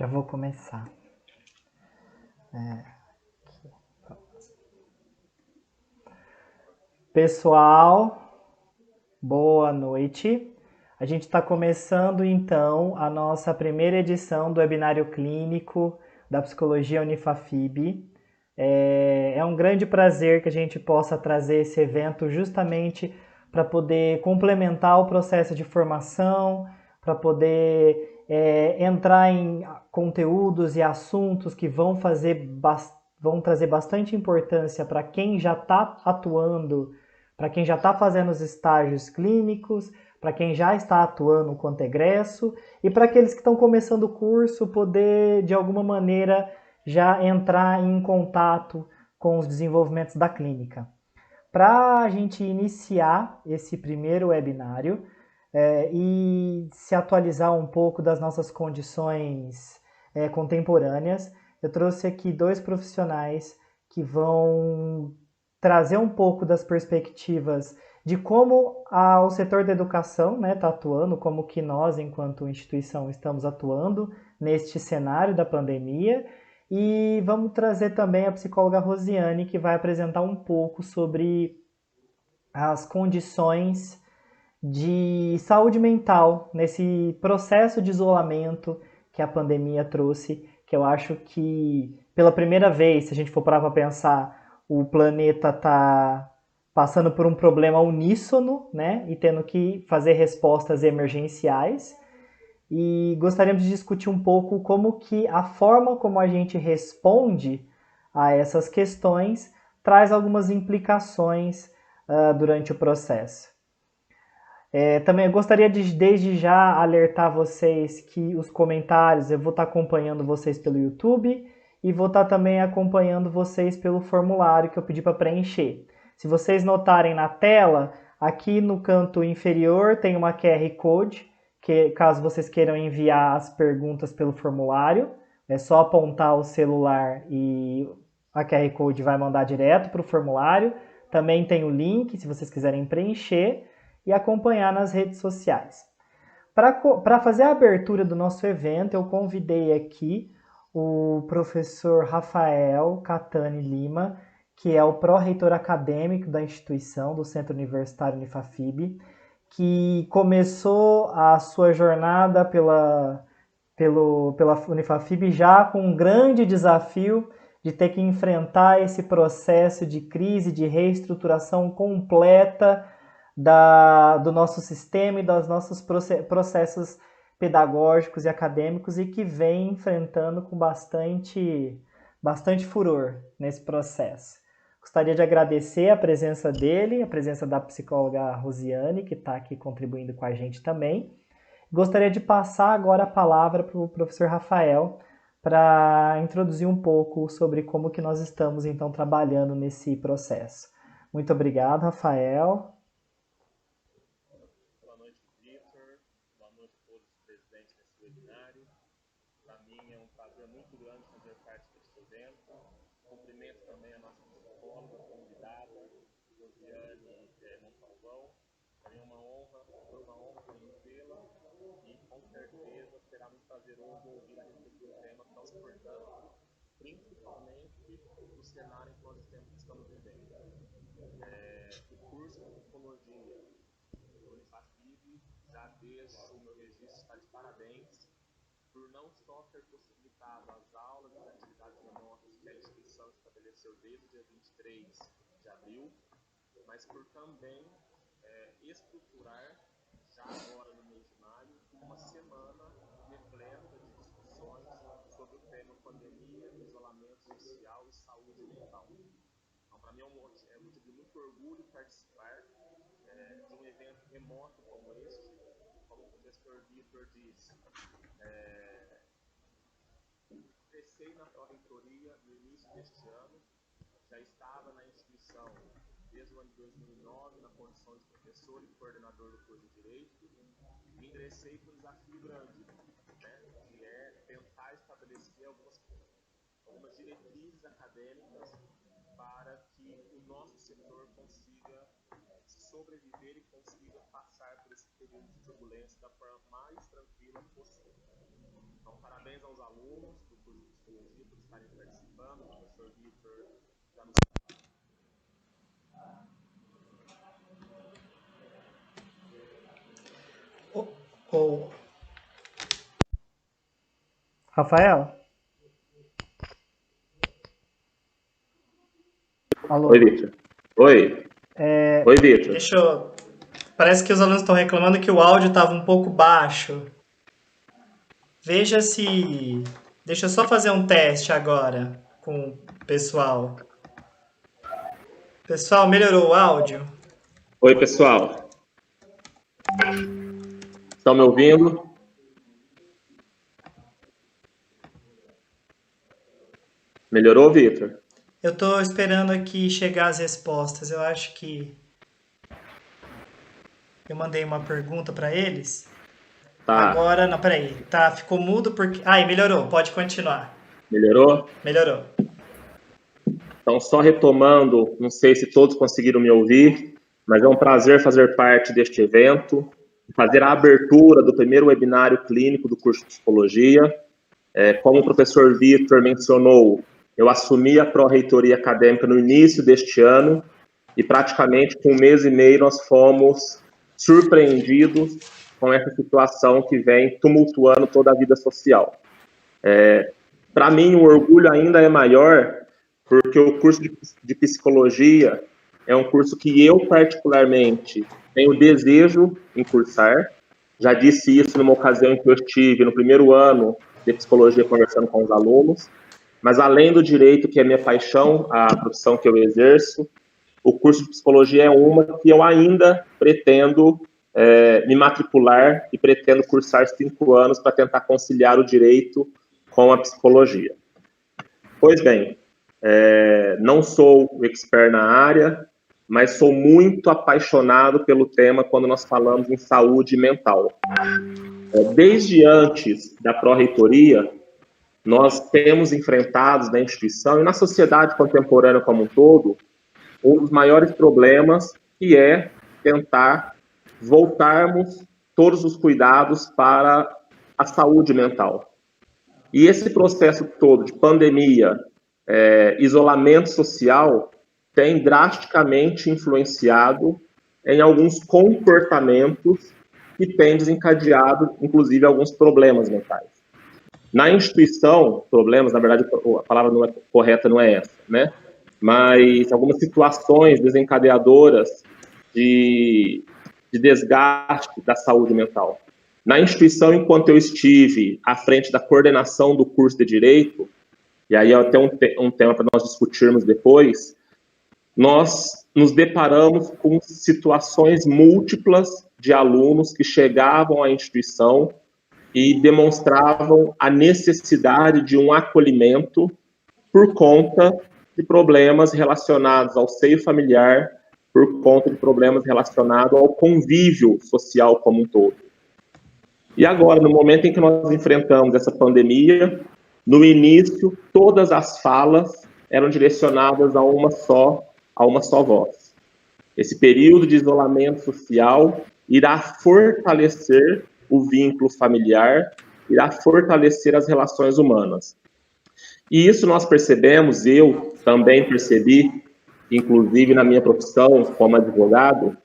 Já vou começar. Pessoal, boa noite. A gente está começando então a nossa primeira edição do webinário clínico da Psicologia Unifafib. É um grande prazer que a gente possa trazer esse evento justamente para poder complementar o processo de formação, para poder entrar em conteúdos e assuntos que vão trazer bastante importância para quem já está atuando, para quem já está fazendo os estágios clínicos, para quem já está atuando quanto egresso e para aqueles que estão começando o curso poder, de alguma maneira, já entrar em contato com os desenvolvimentos da clínica. Para a gente iniciar esse primeiro webinário e se atualizar um pouco das nossas condições contemporâneas, eu trouxe aqui dois profissionais que vão trazer um pouco das perspectivas de como o setor da educação está atuando, como que nós, enquanto instituição, estamos atuando neste cenário da pandemia. E vamos trazer também a psicóloga Rosiane, que vai apresentar um pouco sobre as condições de saúde mental nesse processo de isolamento que a pandemia trouxe, que eu acho que, pela primeira vez, se a gente for parar para pensar, o planeta está passando por um problema uníssono, né, e tendo que fazer respostas emergenciais. E gostaríamos de discutir um pouco como que a forma como a gente responde a essas questões traz algumas implicações durante o processo. Também gostaria de, desde já, alertar vocês que os comentários, eu vou estar acompanhando vocês pelo YouTube e vou estar também acompanhando vocês pelo formulário que eu pedi para preencher. Se vocês notarem na tela, aqui no canto inferior tem uma QR Code, que caso vocês queiram enviar as perguntas pelo formulário, é só apontar o celular e a QR Code vai mandar direto para o formulário. Também tem o link, se vocês quiserem preencher e acompanhar nas redes sociais. Para fazer a abertura do nosso evento, eu convidei aqui o professor Rafael Catani Lima, que é o pró-reitor acadêmico da instituição, do Centro Universitário Unifafib, que começou a sua jornada pela Unifafib já com um grande desafio de ter que enfrentar esse processo de crise, de reestruturação completa do nosso sistema e dos nossos processos pedagógicos e acadêmicos e que vem enfrentando com bastante furor nesse processo. Gostaria de agradecer a presença dele, a presença da psicóloga Rosiane, que está aqui contribuindo com a gente também. Gostaria de passar agora a palavra para o professor Rafael para introduzir um pouco sobre como que nós estamos, então, trabalhando nesse processo. Muito obrigado, Rafael. Boa noite, Vitor. Boa noite a todos os presentes nesse webinário. Para mim é um prazer muito grande fazer parte deste evento. Cumprimento também a nossa psicóloga, convidada, Rosiane Montalvão. Para mim é uma honra, foi uma honra conhecê-la e com certeza será muito prazeroso ouvir a respeito de um tema tão importante, principalmente no cenário que nós estamos vivendo. O curso de psicologia do Unifafib, já deixo o meu registro, está de parabéns por não só ter possibilitado as aulas e as atividades remotas que a instituição estabeleceu desde o dia 23 de abril, mas por também estruturar, já agora no mês de maio, uma semana repleta de discussões sobre o tema pandemia, isolamento social e saúde mental. Então, para mim é um motivo de muito orgulho participar de um evento remoto como este. Como o professor Vitor disse, ingressei na pró-reitoria no início deste ano, já estava na instituição desde o ano de 2009, na condição de professor e coordenador do curso de Direito, e ingressei com um desafio grande, que é tentar estabelecer algumas diretrizes acadêmicas para que o nosso setor consiga se sobreviver e consiga passar por esse período de turbulência da forma mais tranquila possível. Então, parabéns aos alunos do curso de Psicologia por estarem participando. O professor Vitor já nos... Rafael? Alô? Oi, Vitor. Oi. Oi, Vitor. Parece que os alunos estão reclamando que o áudio estava um pouco baixo. Veja se... Deixa eu só fazer um teste agora com o pessoal. Pessoal, melhorou o áudio? Oi, pessoal. Estão me ouvindo? Melhorou, Vitor? Eu estou esperando aqui chegar as respostas. Eu acho que eu mandei uma pergunta para eles. Tá. Agora, não, peraí. Tá, ficou mudo porque... Ai, melhorou. Pode continuar. Melhorou? Melhorou. Então, só retomando, não sei se todos conseguiram me ouvir, mas é um prazer fazer parte deste evento, fazer a abertura do primeiro webinário clínico do curso de Psicologia. Como o professor Vitor mencionou, eu assumi a pró-reitoria acadêmica no início deste ano e praticamente com 1 mês e meio nós fomos surpreendidos com essa situação que vem tumultuando toda a vida social. Para mim, o orgulho ainda é maior porque o curso de Psicologia é um curso que eu, particularmente, tenho desejo em cursar. Já disse isso numa ocasião em que eu estive no primeiro ano de Psicologia conversando com os alunos. Mas, além do direito, que é minha paixão, a profissão que eu exerço, o curso de Psicologia é uma que eu ainda pretendo me matricular e pretendo cursar 5 anos para tentar conciliar o direito com a psicologia. Pois bem, não sou expert na área, mas sou muito apaixonado pelo tema quando nós falamos em saúde mental. Desde antes da pró-reitoria, nós temos enfrentado na instituição e na sociedade contemporânea como um todo, um dos maiores problemas, que é tentar voltarmos todos os cuidados para a saúde mental. E esse processo todo de pandemia, isolamento social, tem drasticamente influenciado em alguns comportamentos que têm desencadeado, inclusive, alguns problemas mentais. Na instituição, problemas, na verdade, a palavra não é correta, não é essa, né? Mas algumas situações desencadeadoras de desgaste da saúde mental. Na instituição, enquanto eu estive à frente da coordenação do curso de Direito, e aí é até um tema para nós discutirmos depois, nós nos deparamos com situações múltiplas de alunos que chegavam à instituição e demonstravam a necessidade de um acolhimento por conta de problemas relacionados ao seio familiar, por conta de problemas relacionados ao convívio social como um todo. E agora, no momento em que nós enfrentamos essa pandemia, no início, todas as falas eram direcionadas a uma só voz. Esse período de isolamento social irá fortalecer o vínculo familiar, irá fortalecer as relações humanas. E isso nós percebemos, eu também percebi, inclusive na minha profissão como advogado,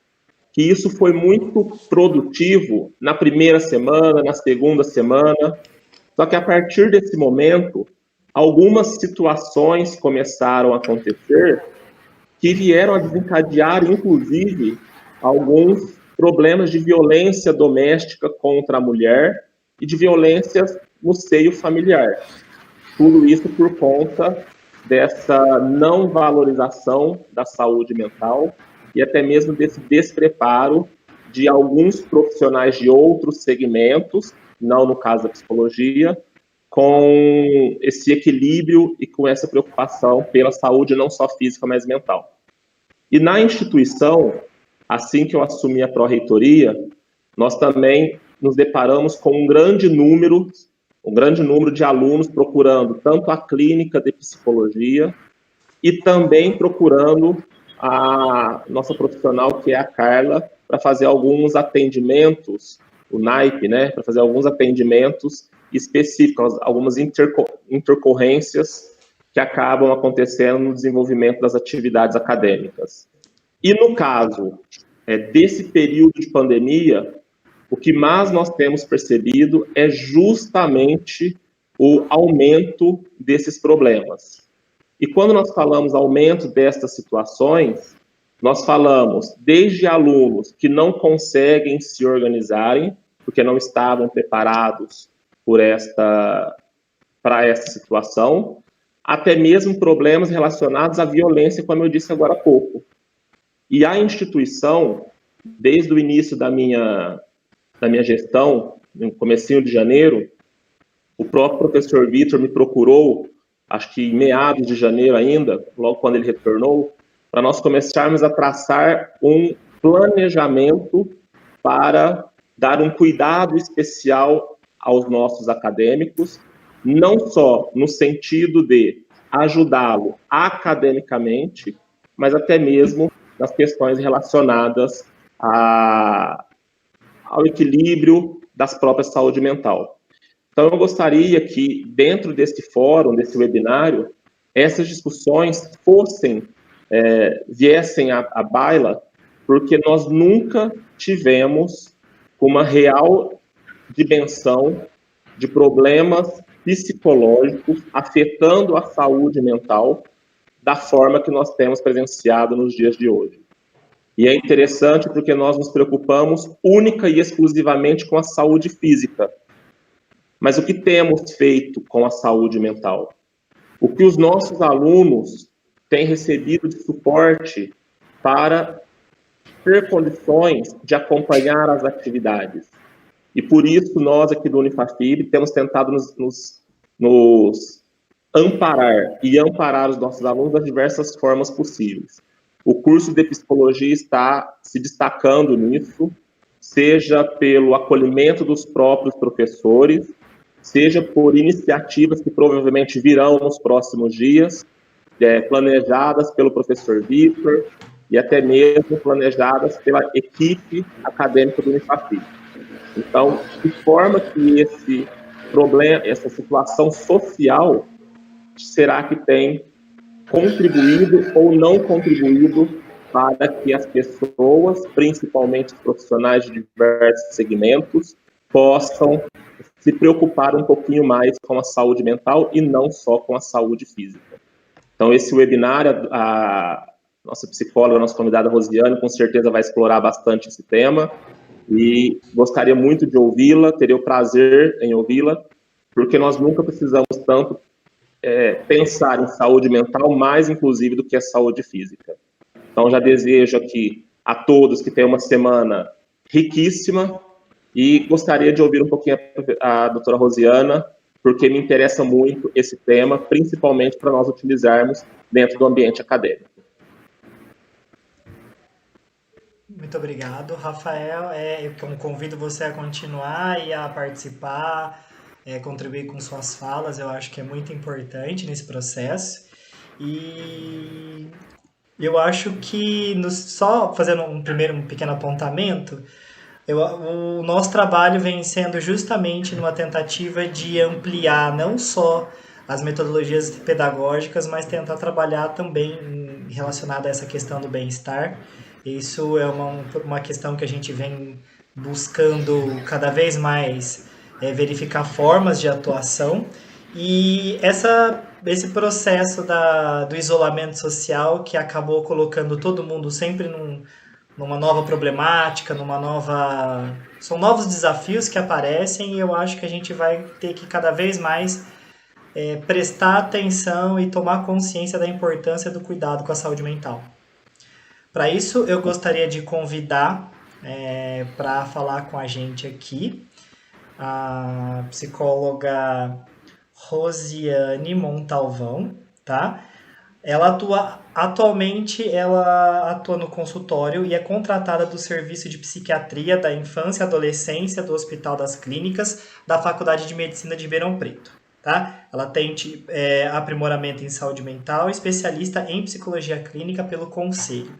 que isso foi muito produtivo na primeira semana, na segunda semana, só que a partir desse momento, algumas situações começaram a acontecer que vieram a desencadear, inclusive, alguns problemas de violência doméstica contra a mulher e de violências no seio familiar. Tudo isso por conta dessa não valorização da saúde mental e até mesmo desse despreparo de alguns profissionais de outros segmentos, não no caso da psicologia, com esse equilíbrio e com essa preocupação pela saúde não só física, mas mental. E na instituição, assim que eu assumi a pró-reitoria, nós também nos deparamos com um grande número de alunos procurando tanto a clínica de psicologia e também procurando a nossa profissional, que é a Carla, para fazer alguns atendimentos, o naipe, né, para fazer alguns atendimentos específicos, algumas intercorrências que acabam acontecendo no desenvolvimento das atividades acadêmicas. E no caso desse período de pandemia, o que mais nós temos percebido é justamente o aumento desses problemas. E quando nós falamos aumento destas situações, nós falamos desde alunos que não conseguem se organizarem, porque não estavam preparados para esta situação, até mesmo problemas relacionados à violência, como eu disse agora há pouco. E a instituição, desde o início da minha gestão, no comecinho de janeiro, o próprio professor Vitor me procurou, acho que em meados de janeiro ainda, logo quando ele retornou, para nós começarmos a traçar um planejamento para dar um cuidado especial aos nossos acadêmicos, não só no sentido de ajudá-lo academicamente, mas até mesmo nas questões relacionadas ao equilíbrio das próprias saúde mental. Então, eu gostaria que, dentro desse fórum, desse webinário, essas discussões viessem à baila, porque nós nunca tivemos uma real dimensão de problemas psicológicos afetando a saúde mental da forma que nós temos presenciado nos dias de hoje. E é interessante porque nós nos preocupamos única e exclusivamente com a saúde física. Mas o que temos feito com a saúde mental? O que os nossos alunos têm recebido de suporte para ter condições de acompanhar as atividades? E por isso nós aqui do Unifafib temos tentado nos amparar e amparar os nossos alunos das diversas formas possíveis. O curso de psicologia está se destacando nisso, seja pelo acolhimento dos próprios professores, seja por iniciativas que provavelmente virão nos próximos dias, planejadas pelo professor Vitor e até mesmo planejadas pela equipe acadêmica do Unifafib. Então, de forma que esse problema, essa situação social, será que tem contribuído ou não contribuído para que as pessoas, principalmente os profissionais de diversos segmentos, possam se preocupar um pouquinho mais com a saúde mental e não só com a saúde física. Então, esse webinar, a nossa psicóloga, a nossa convidada Rosiane, com certeza vai explorar bastante esse tema e gostaria muito de ouvi-la, teria o prazer em ouvi-la, porque nós nunca precisamos tanto pensar em saúde mental mais, inclusive, do que a saúde física. Então, já desejo aqui a todos que tenham uma semana riquíssima e gostaria de ouvir um pouquinho a doutora Rosiana, porque me interessa muito esse tema, principalmente para nós utilizarmos dentro do ambiente acadêmico. Muito obrigado, Rafael. Eu convido você a continuar e a participar, contribuir com suas falas. Eu acho que é muito importante nesse processo. E eu acho que, só fazendo um pequeno apontamento, o nosso trabalho vem sendo justamente numa tentativa de ampliar não só as metodologias pedagógicas, mas tentar trabalhar também relacionado a essa questão do bem-estar. Isso é uma questão que a gente vem buscando cada vez mais verificar formas de atuação. E esse processo do isolamento social que acabou colocando todo mundo sempre numa nova problemática, são novos desafios que aparecem e eu acho que a gente vai ter que cada vez mais prestar atenção e tomar consciência da importância do cuidado com a saúde mental. Para isso, eu gostaria de convidar para falar com a gente aqui a psicóloga Rosiane Montalvão, tá? Atualmente ela atua no consultório e é contratada do Serviço de Psiquiatria da Infância e Adolescência do Hospital das Clínicas da Faculdade de Medicina de Ribeirão Preto, tá? Ela tem aprimoramento em saúde mental, especialista em psicologia clínica pelo Conselho.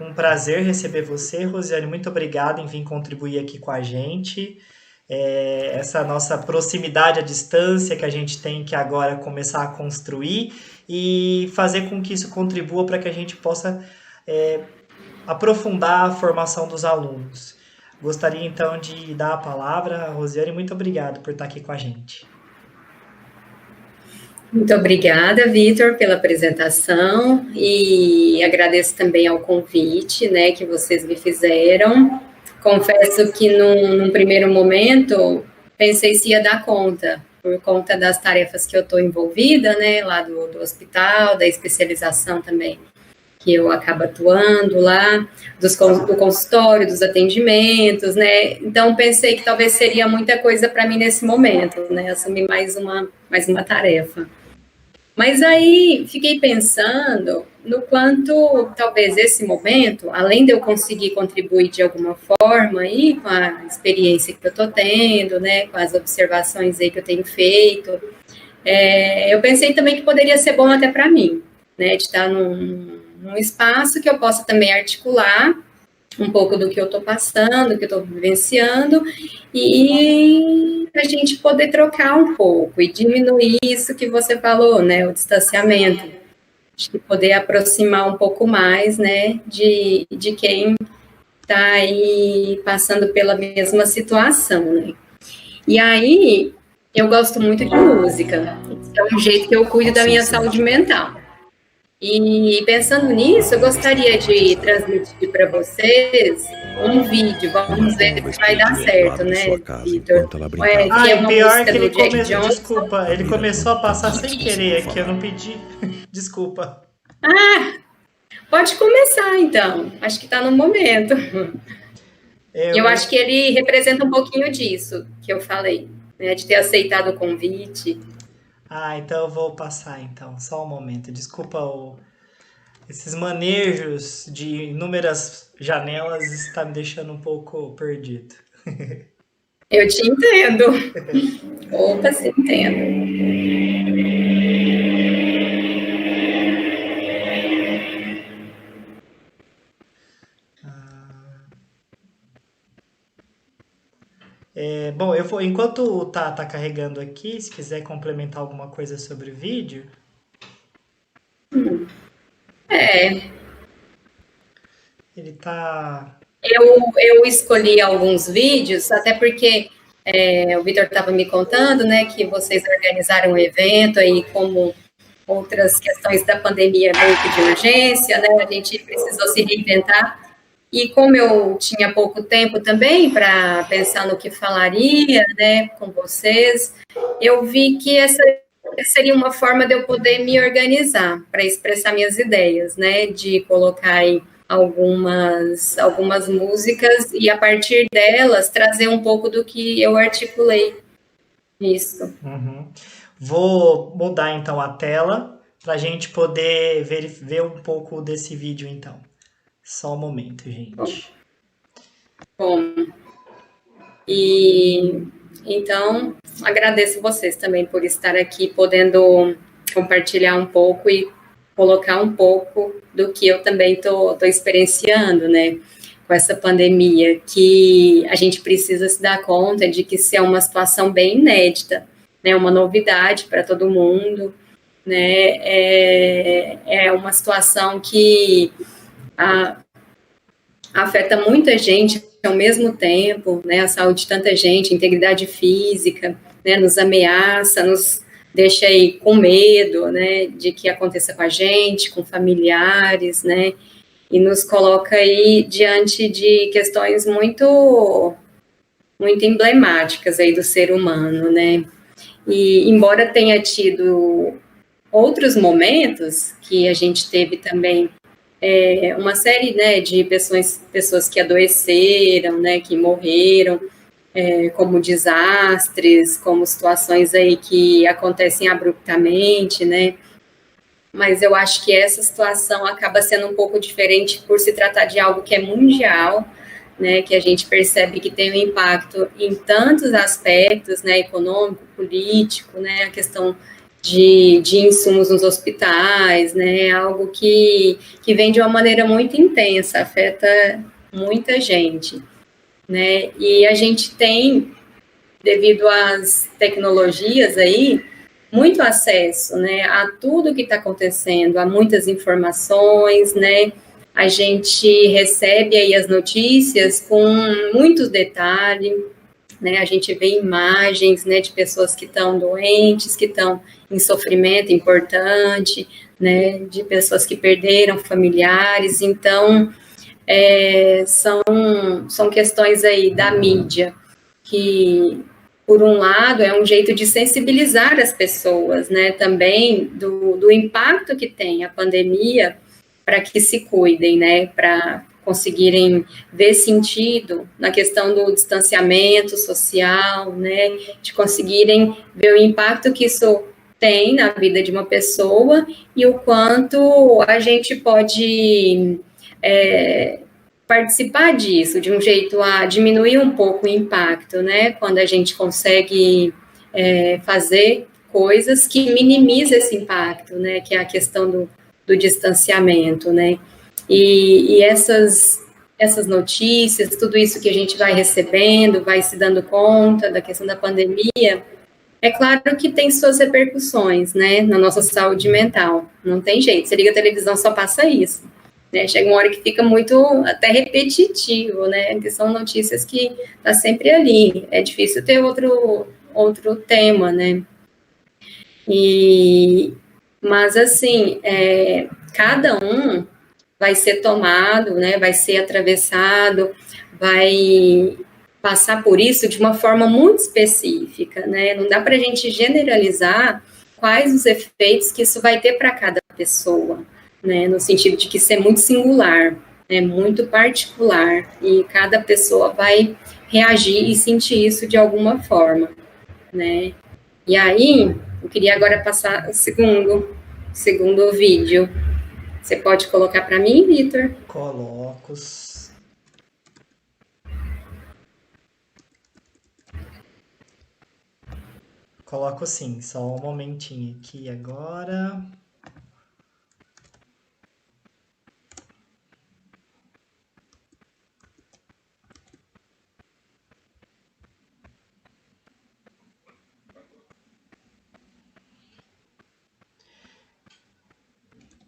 Um prazer receber você, Rosiane. Muito obrigado em vir contribuir aqui com a gente. Essa nossa proximidade à distância que a gente tem que agora começar a construir e fazer com que isso contribua para que a gente possa aprofundar a formação dos alunos. Gostaria então de dar a palavra a Rosiane. Muito obrigado por estar aqui com a gente. Muito obrigada, Vitor, pela apresentação e agradeço também ao convite, né, que vocês me fizeram. Confesso que num primeiro momento pensei se ia dar conta, por conta das tarefas que eu estou envolvida, né, lá do hospital, da especialização também, que eu acabo atuando lá, do consultório, dos atendimentos, né, então pensei que talvez seria muita coisa para mim nesse momento, né, assumir mais uma tarefa. Mas aí fiquei pensando no quanto talvez esse momento, além de eu conseguir contribuir de alguma forma aí com a experiência que eu estou tendo, né, com as observações aí que eu tenho feito, eu pensei também que poderia ser bom até para mim, né, de estar num espaço que eu possa também articular um pouco do que eu estou passando, do que eu estou vivenciando, e a gente poder trocar um pouco e diminuir isso que você falou, né, o distanciamento, de poder aproximar um pouco mais, né, de quem está aí passando pela mesma situação, né. E aí, eu gosto muito de música, é um jeito que eu cuido da minha saúde mental. E pensando nisso, eu gostaria de transmitir para vocês um vídeo, vamos ver se vai dar certo, né, Vitor? Que é uma pior que ele começou, desculpa, ele começou a passar sem querer aqui, eu não pedi, desculpa. Pode começar então, acho que está no momento. Eu acho que ele representa um pouquinho disso que eu falei, né, de ter aceitado o convite. Então eu vou passar então, só um momento. Desculpa esses manejos de inúmeras janelas está me deixando um pouco perdido. Eu te entendo. Opa, se entendo. Bom, eu vou, enquanto tá carregando aqui, se quiser complementar alguma coisa sobre o vídeo. Ele tá... Eu escolhi alguns vídeos, até porque o Vitor estava me contando, né, que vocês organizaram um evento aí, como outras questões da pandemia meio que de urgência, né, a gente precisou se reinventar. E como eu tinha pouco tempo também para pensar no que falaria, né, com vocês, eu vi que essa seria uma forma de eu poder me organizar para expressar minhas ideias, né, de colocar aí algumas músicas e a partir delas trazer um pouco do que eu articulei nisso. Vou mudar então a tela para a gente poder ver um pouco desse vídeo então. Só um momento, gente. Bom, e então agradeço vocês também por estar aqui, podendo compartilhar um pouco e colocar um pouco do que eu também tô experienciando, né, com essa pandemia, que a gente precisa se dar conta de que isso é uma situação bem inédita, né, uma novidade para todo mundo, né, é uma situação que afeta muita gente ao mesmo tempo, né, a saúde de tanta gente, a integridade física, né, nos ameaça, nos deixa aí com medo, né, de que aconteça com a gente, com familiares, né, e nos coloca aí diante de questões muito emblemáticas aí do ser humano, né, e embora tenha tido outros momentos que a gente teve também uma série, né, de pessoas que adoeceram, né, que morreram, como desastres, como situações aí que acontecem abruptamente, né, mas eu acho que essa situação acaba sendo um pouco diferente por se tratar de algo que é mundial, né, que a gente percebe que tem um impacto em tantos aspectos, né, econômico, político, né, a questão de insumos nos hospitais, né, algo que vem de uma maneira muito intensa, afeta muita gente, né, e a gente tem, devido às tecnologias aí, muito acesso, né, a tudo que está acontecendo, a muitas informações, né, a gente recebe aí as notícias com muitos detalhes, né, a gente vê imagens, né, de pessoas que estão doentes, que estão em sofrimento importante, né, de pessoas que perderam familiares, então, são questões aí da mídia, que, por um lado, é um jeito de sensibilizar as pessoas, né, também do impacto que tem a pandemia para que se cuidem, né, para conseguirem ver sentido na questão do distanciamento social, né, de conseguirem ver o impacto que isso tem na vida de uma pessoa e o quanto a gente pode participar disso, de um jeito a diminuir um pouco o impacto, né, quando a gente consegue fazer coisas que minimizam esse impacto, né, que é a questão do distanciamento, né, e essas notícias, tudo isso que a gente vai recebendo, vai se dando conta da questão da pandemia, é claro que tem suas repercussões, né, na nossa saúde mental, não tem jeito, você liga a televisão, só passa isso, né, chega uma hora que fica muito até repetitivo, né, que são notícias que tá sempre ali, é difícil ter outro tema, né, mas assim, cada um vai ser tomado, né, vai ser atravessado, vai passar por isso de uma forma muito específica, né, não dá para a gente generalizar quais os efeitos que isso vai ter para cada pessoa, né, no sentido de que isso é muito singular, é muito particular, e cada pessoa vai reagir e sentir isso de alguma forma, né, e aí, eu queria agora passar o segundo vídeo. Você pode colocar para mim, Vitor? Coloco. Coloco sim, só um momentinho aqui agora.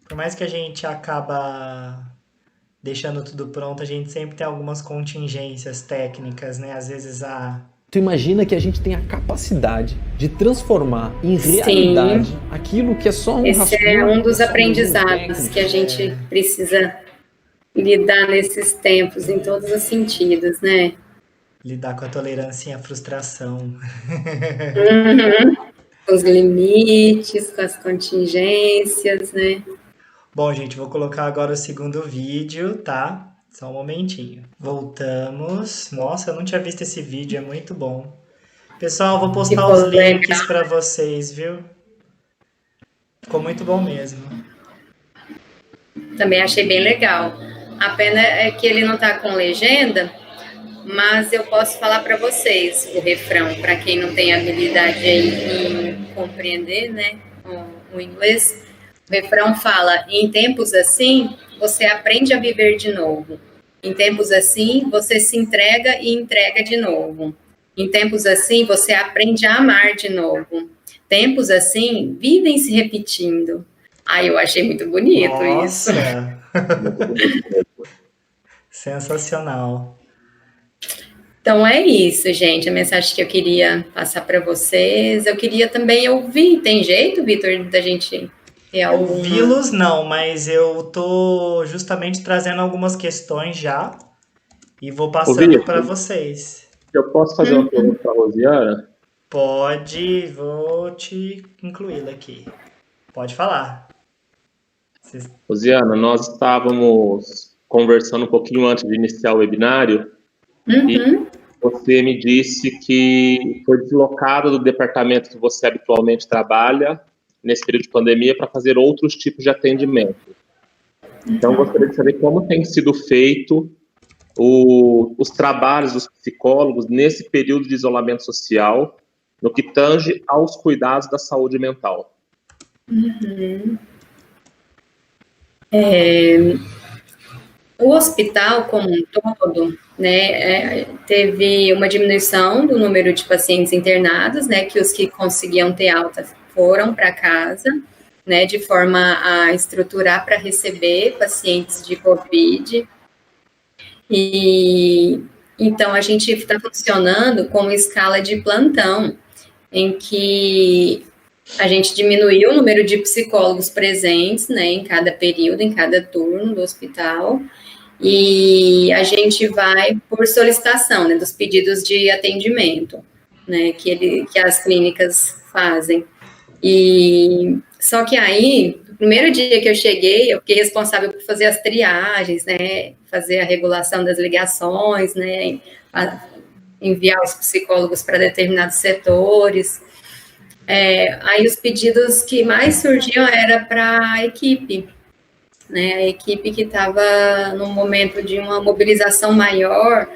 Por mais que a gente acaba deixando tudo pronto, a gente sempre tem algumas contingências técnicas, né? Às vezes Tu imagina que a gente tem a capacidade de transformar em realidade aquilo que é só um Esse é um dos aprendizados que a gente precisa lidar nesses tempos, em todos os sentidos, né? Lidar com a tolerância e a frustração. Com os limites, com as contingências, né? Bom, gente, vou colocar agora o segundo vídeo, tá? Só um momentinho. Voltamos. Nossa, eu não tinha visto esse vídeo, é muito bom. Pessoal, vou postar os links para vocês, viu? Ficou muito bom mesmo. Também achei bem legal. A pena é que ele não tá com legenda, mas eu posso falar para vocês o refrão, para quem não tem habilidade aí em compreender, né, o inglês. O refrão fala: em tempos assim, você aprende a viver de novo. Em tempos assim, você se entrega e entrega de novo. Em tempos assim, você aprende a amar de novo. Tempos assim, vivem se repetindo. Eu achei muito bonito. Nossa. Isso. Sensacional. Então é isso, gente, a mensagem que eu queria passar para vocês. Eu queria também ouvir. Tem jeito, Vitor, da gente ter alguma... Ouvi-los não, mas eu tô justamente trazendo algumas questões já e vou passando para vocês. Eu posso fazer uma pergunta para a Rosiana? Pode, vou te incluí-la aqui. Pode falar. Rosiana, nós estávamos conversando um pouquinho antes de iniciar o webinário e você me disse que foi deslocado do departamento que você habitualmente trabalha nesse período de pandemia para fazer outros tipos de atendimento. Então, eu gostaria de saber como tem sido feito os trabalhos dos psicólogos nesse período de isolamento social, no que tange aos cuidados da saúde mental. O hospital como um todo, né, teve uma diminuição do número de pacientes internados, né, que os que conseguiam ter alta foram para casa, né, de forma a estruturar para receber pacientes de COVID. E então a gente está funcionando com escala de plantão, em que a gente diminuiu o número de psicólogos presentes, né, em cada período, em cada turno do hospital, e a gente vai por solicitação, né, dos pedidos de atendimento, né, que as clínicas fazem. E só que aí, no primeiro dia que eu cheguei, eu fiquei responsável por fazer as triagens, né, fazer a regulação das ligações, né, enviar os psicólogos para determinados setores. Aí os pedidos que mais surgiam era para a equipe, né, a equipe que estava num momento de uma mobilização maior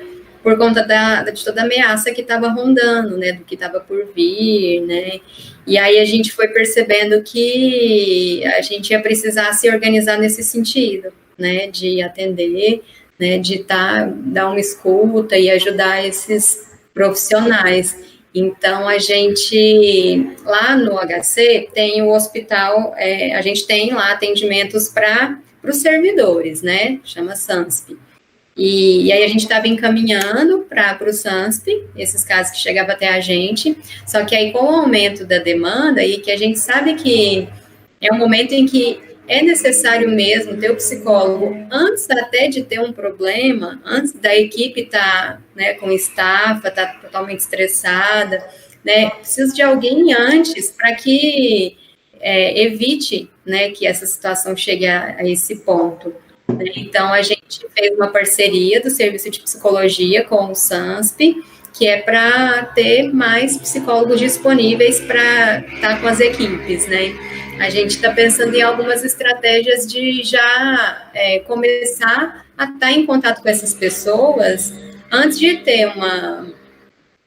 por conta de toda a ameaça que estava rondando, né, do que estava por vir, né, e aí a gente foi percebendo que a gente ia precisar se organizar nesse sentido, né, de atender, né, de dar uma escuta e ajudar esses profissionais. Então, a gente, lá no HC, tem o hospital, a gente tem lá atendimentos para os servidores, né, chama SANSP. E aí a gente estava encaminhando para o SANSP, esses casos que chegavam até a gente, só que aí com o aumento da demanda, e que a gente sabe que é um momento em que é necessário mesmo ter o psicólogo antes até de ter um problema, antes da equipe estar, né, com estafa, estar totalmente estressada, né, precisa de alguém antes para que evite, né, que essa situação chegue a esse ponto. Então, a gente fez uma parceria do Serviço de Psicologia com o SANSP, que é para ter mais psicólogos disponíveis para estar com as equipes, né? A gente está pensando em algumas estratégias de já começar a estar em contato com essas pessoas antes de ter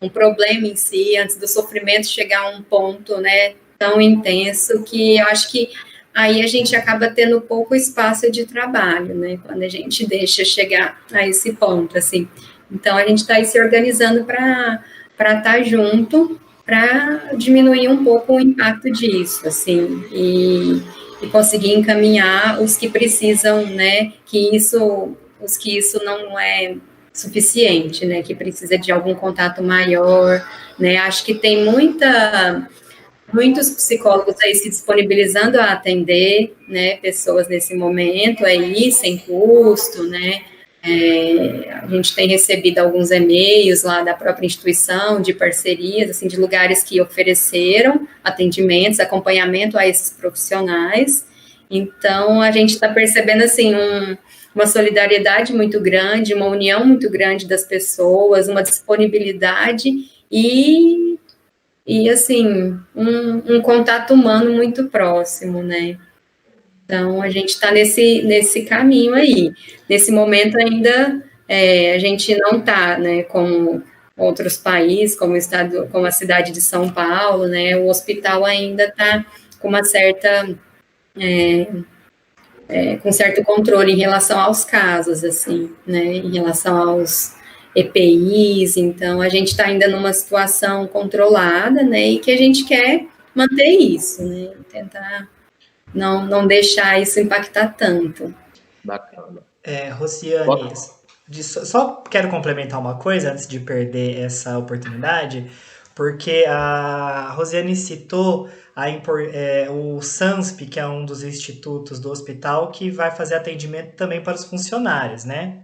um problema em si, antes do sofrimento chegar a um ponto, né, tão intenso, que eu acho que aí a gente acaba tendo pouco espaço de trabalho, né, quando a gente deixa chegar a esse ponto, assim. Então, a gente está aí se organizando para estar junto, para diminuir um pouco o impacto disso, assim, e conseguir encaminhar os que precisam, né, os que isso não é suficiente, né, que precisa de algum contato maior, né, acho que tem muitos psicólogos aí se disponibilizando a atender, né, pessoas nesse momento aí, sem custo, né, a gente tem recebido alguns e-mails lá da própria instituição, de parcerias, assim, de lugares que ofereceram atendimentos, acompanhamento a esses profissionais. Então, a gente está percebendo, assim, uma solidariedade muito grande, uma união muito grande das pessoas, uma disponibilidade e assim, um contato humano muito próximo, né? Então, a gente está nesse caminho aí. Nesse momento ainda, a gente não está, né, como outros países, como o estado, como a cidade de São Paulo, né? O hospital ainda está com uma certa... com certo controle em relação aos casos, assim, né, em relação aos EPIs, então a gente está ainda numa situação controlada, né, e que a gente quer manter isso, né, tentar não deixar isso impactar tanto. Bacana. Rosiane, só quero complementar uma coisa antes de perder essa oportunidade, porque a Rosiane citou o SANSP, que é um dos institutos do hospital, que vai fazer atendimento também para os funcionários, né?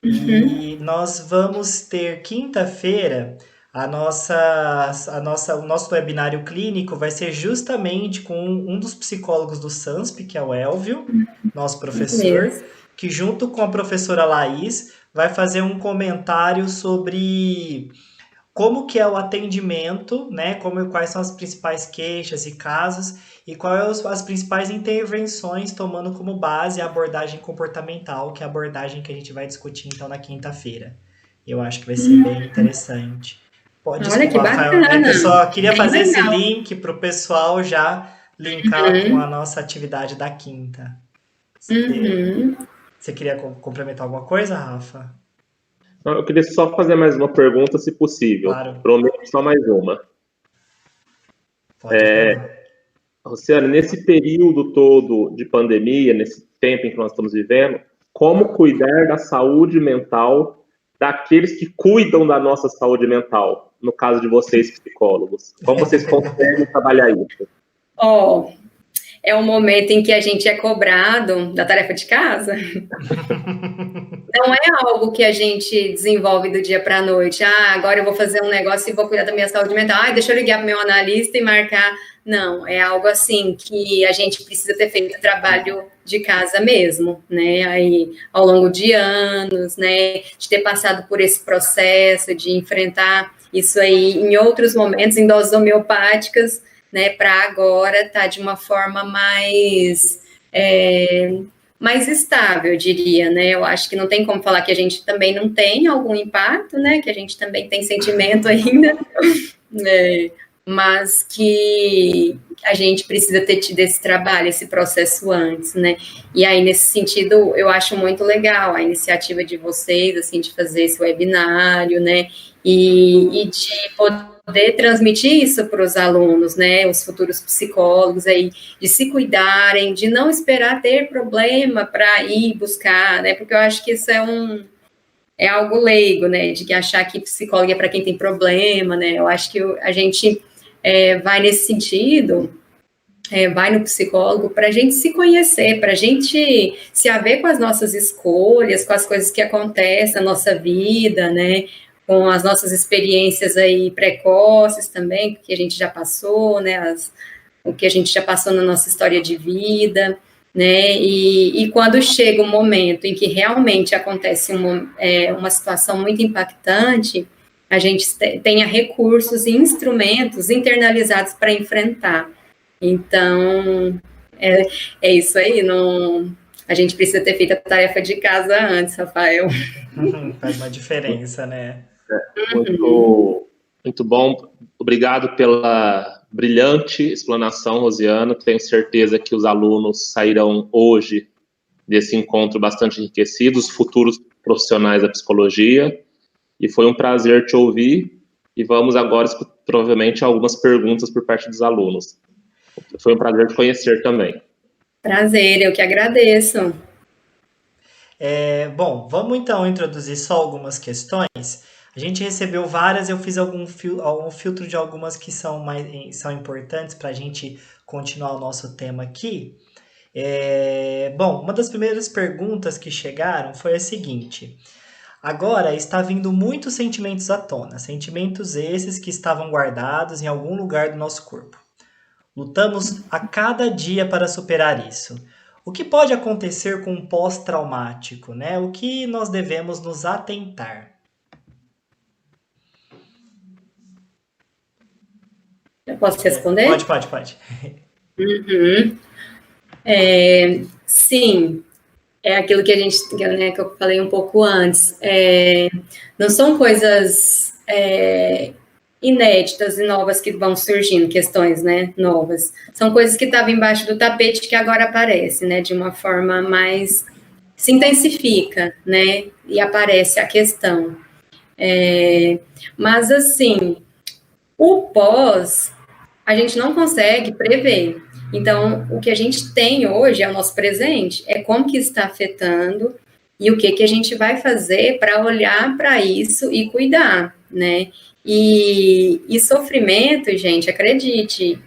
E nós vamos ter quinta-feira o nosso webinário clínico vai ser justamente com um dos psicólogos do SANSP, que é o Elvio, nosso professor, que junto com a professora Laís vai fazer um comentário sobre como que é o atendimento, né? Quais são as principais queixas e casos e quais são as principais intervenções tomando como base a abordagem comportamental, que é a abordagem que a gente vai discutir então na quinta-feira. Eu acho que vai ser bem interessante. Olha que Desculpa, Rafael, é que eu bacana, só queria bem fazer esse legal. link para o pessoal já linkar com a Uhum, nossa atividade da quinta. uhum. Você queria complementar alguma coisa, Rafa? Não, eu queria só fazer mais uma pergunta, se possível. Claro, Prometo só mais uma. pode falar. Luciana, nesse período todo de pandemia, nesse tempo em que nós estamos vivendo, como cuidar da saúde mental daqueles que cuidam da nossa saúde mental? No caso de vocês, psicólogos. Como vocês conseguem trabalhar isso? Ó, é o momento em que a gente é cobrado da tarefa de casa. Não é algo que a gente desenvolve do dia para a noite. Ah, agora eu vou fazer um negócio e vou cuidar da minha saúde mental. Ah, deixa eu ligar para o meu analista e marcar. Não, é algo assim que a gente precisa ter feito trabalho de casa mesmo, né? Aí, ao longo de anos, né? De ter passado por esse processo, de enfrentar isso aí em outros momentos, em doses homeopáticas, né? Para agora estar de uma forma mais estável, eu diria, né? Eu acho que não tem como falar que a gente também não tem algum impacto, né? Que a gente também tem sentimento ainda, né? Mas que a gente precisa ter tido esse trabalho, esse processo antes, né? E aí, nesse sentido, eu acho muito legal a iniciativa de vocês, assim, de fazer esse webinário, né? E de poder transmitir isso para os alunos, né? Os futuros psicólogos aí, de se cuidarem, de não esperar ter problema para ir buscar, né? Porque eu acho que isso é algo leigo, né? De que achar que psicólogo é para quem tem problema, né? Eu acho que a gente vai nesse sentido, vai no psicólogo para a gente se conhecer, para a gente se haver com as nossas escolhas, com as coisas que acontecem na nossa vida, né? Com as nossas experiências aí precoces também, que a gente já passou, né? O que a gente já passou na nossa história de vida, né? E quando chega um momento em que realmente acontece uma situação muito impactante, a gente tenha recursos e instrumentos internalizados para enfrentar. Então, é isso aí, não, a gente precisa ter feito a tarefa de casa antes, Rafael. Faz uma diferença, né? Muito, muito bom. Obrigado pela brilhante explanação, Rosiana. Tenho certeza que os alunos sairão hoje desse encontro bastante enriquecidos, futuros profissionais da psicologia. E foi um prazer te ouvir. E vamos agora, provavelmente, algumas perguntas por parte dos alunos. Foi um prazer te conhecer também. Prazer, eu que agradeço. Bom, vamos então introduzir só algumas questões. A gente recebeu várias, eu fiz algum filtro de algumas que são importantes para a gente continuar o nosso tema aqui. Bom, uma das primeiras perguntas que chegaram foi a seguinte: agora está vindo muitos sentimentos à tona, sentimentos esses que estavam guardados em algum lugar do nosso corpo. Lutamos a cada dia para superar isso. O que pode acontecer com um pós-traumático, né? O que nós devemos nos atentar? Eu posso responder? Pode. Uhum. Sim, é aquilo que que eu falei um pouco antes. Não são coisas inéditas e novas que vão surgindo, questões, né, novas. São coisas que estavam embaixo do tapete que agora aparecem, né, de uma forma mais se intensifica, né, e aparece a questão. Mas assim, o pós a gente não consegue prever. Então, o que a gente tem hoje é o nosso presente, é como que está afetando e o que a gente vai fazer para olhar para isso e cuidar, né? E sofrimento, gente, acredite,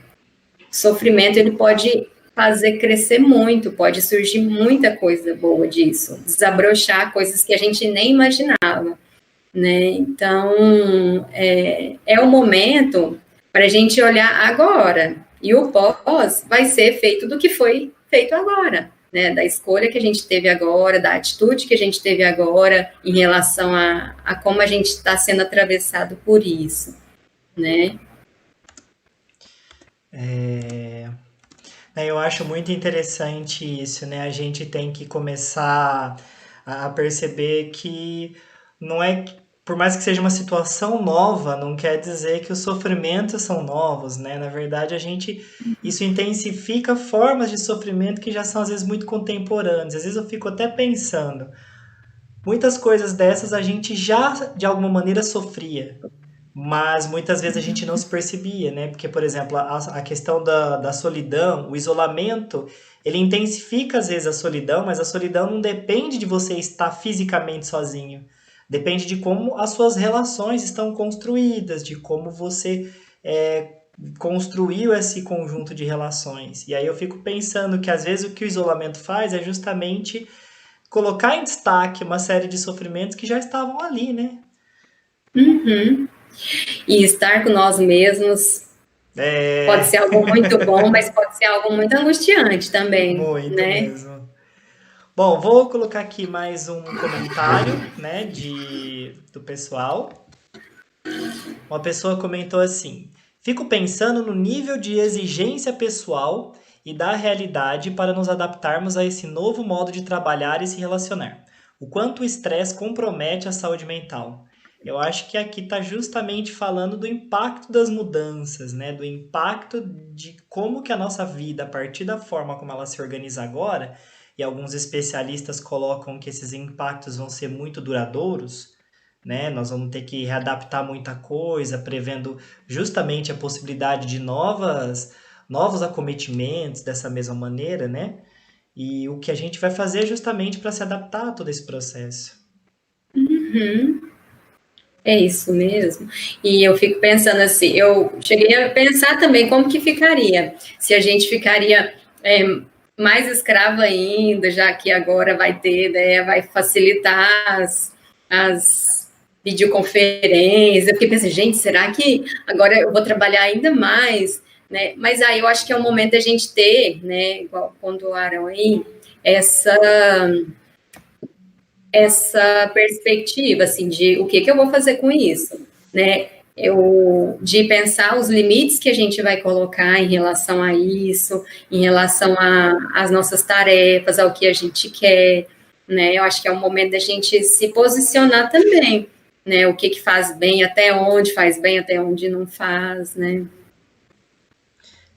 sofrimento ele pode fazer crescer muito, pode surgir muita coisa boa disso, desabrochar coisas que a gente nem imaginava, né? Então, é o momento para a gente olhar agora, e o pós vai ser feito do que foi feito agora, né, da escolha que a gente teve agora, da atitude que a gente teve agora em relação a como a gente está sendo atravessado por isso, né? Eu acho muito interessante isso, né? A gente tem que começar a perceber que não é, por mais que seja uma situação nova, não quer dizer que os sofrimentos são novos, né? Na verdade, isso intensifica formas de sofrimento que já são às vezes muito contemporâneas. Às vezes eu fico até pensando, muitas coisas dessas a gente já de alguma maneira sofria, mas muitas vezes a gente não se percebia, né? Porque, por exemplo, a questão da solidão, o isolamento, ele intensifica às vezes a solidão, mas a solidão não depende de você estar fisicamente sozinho. Depende de como as suas relações estão construídas, de como você construiu esse conjunto de relações. E aí eu fico pensando que às vezes o que o isolamento faz é justamente colocar em destaque uma série de sofrimentos que já estavam ali, né? Uhum. E estar com nós mesmos pode ser algo muito bom, mas pode ser algo muito angustiante também, Muito né? mesmo. Bom, vou colocar aqui mais um comentário, né, do pessoal. Uma pessoa comentou assim: fico pensando no nível de exigência pessoal e da realidade para nos adaptarmos a esse novo modo de trabalhar e se relacionar. O quanto o estresse compromete a saúde mental. Eu acho que aqui está justamente falando do impacto das mudanças, né? Do impacto de como que a nossa vida, a partir da forma como ela se organiza agora, e alguns especialistas colocam que esses impactos vão ser muito duradouros, né? Nós vamos ter que readaptar muita coisa, prevendo justamente a possibilidade de novos acometimentos dessa mesma maneira, né? E o que a gente vai fazer justamente para se adaptar a todo esse processo. Uhum. É isso mesmo. E eu fico pensando assim, eu cheguei a pensar também como que ficaria, se a gente ficaria mais escravo ainda, já que agora vai ter, né, vai facilitar as videoconferências. Eu fiquei pensando, gente, será que agora eu vou trabalhar ainda mais, né? Mas aí eu acho que é o momento da gente ter, né, igual pontuaram aí, essa perspectiva, assim, de o que eu vou fazer com isso, né? De pensar os limites que a gente vai colocar em relação a isso, em relação às nossas tarefas, ao que a gente quer, né? Eu acho que é o momento da gente se posicionar também, né? O que faz bem, até onde não faz, né?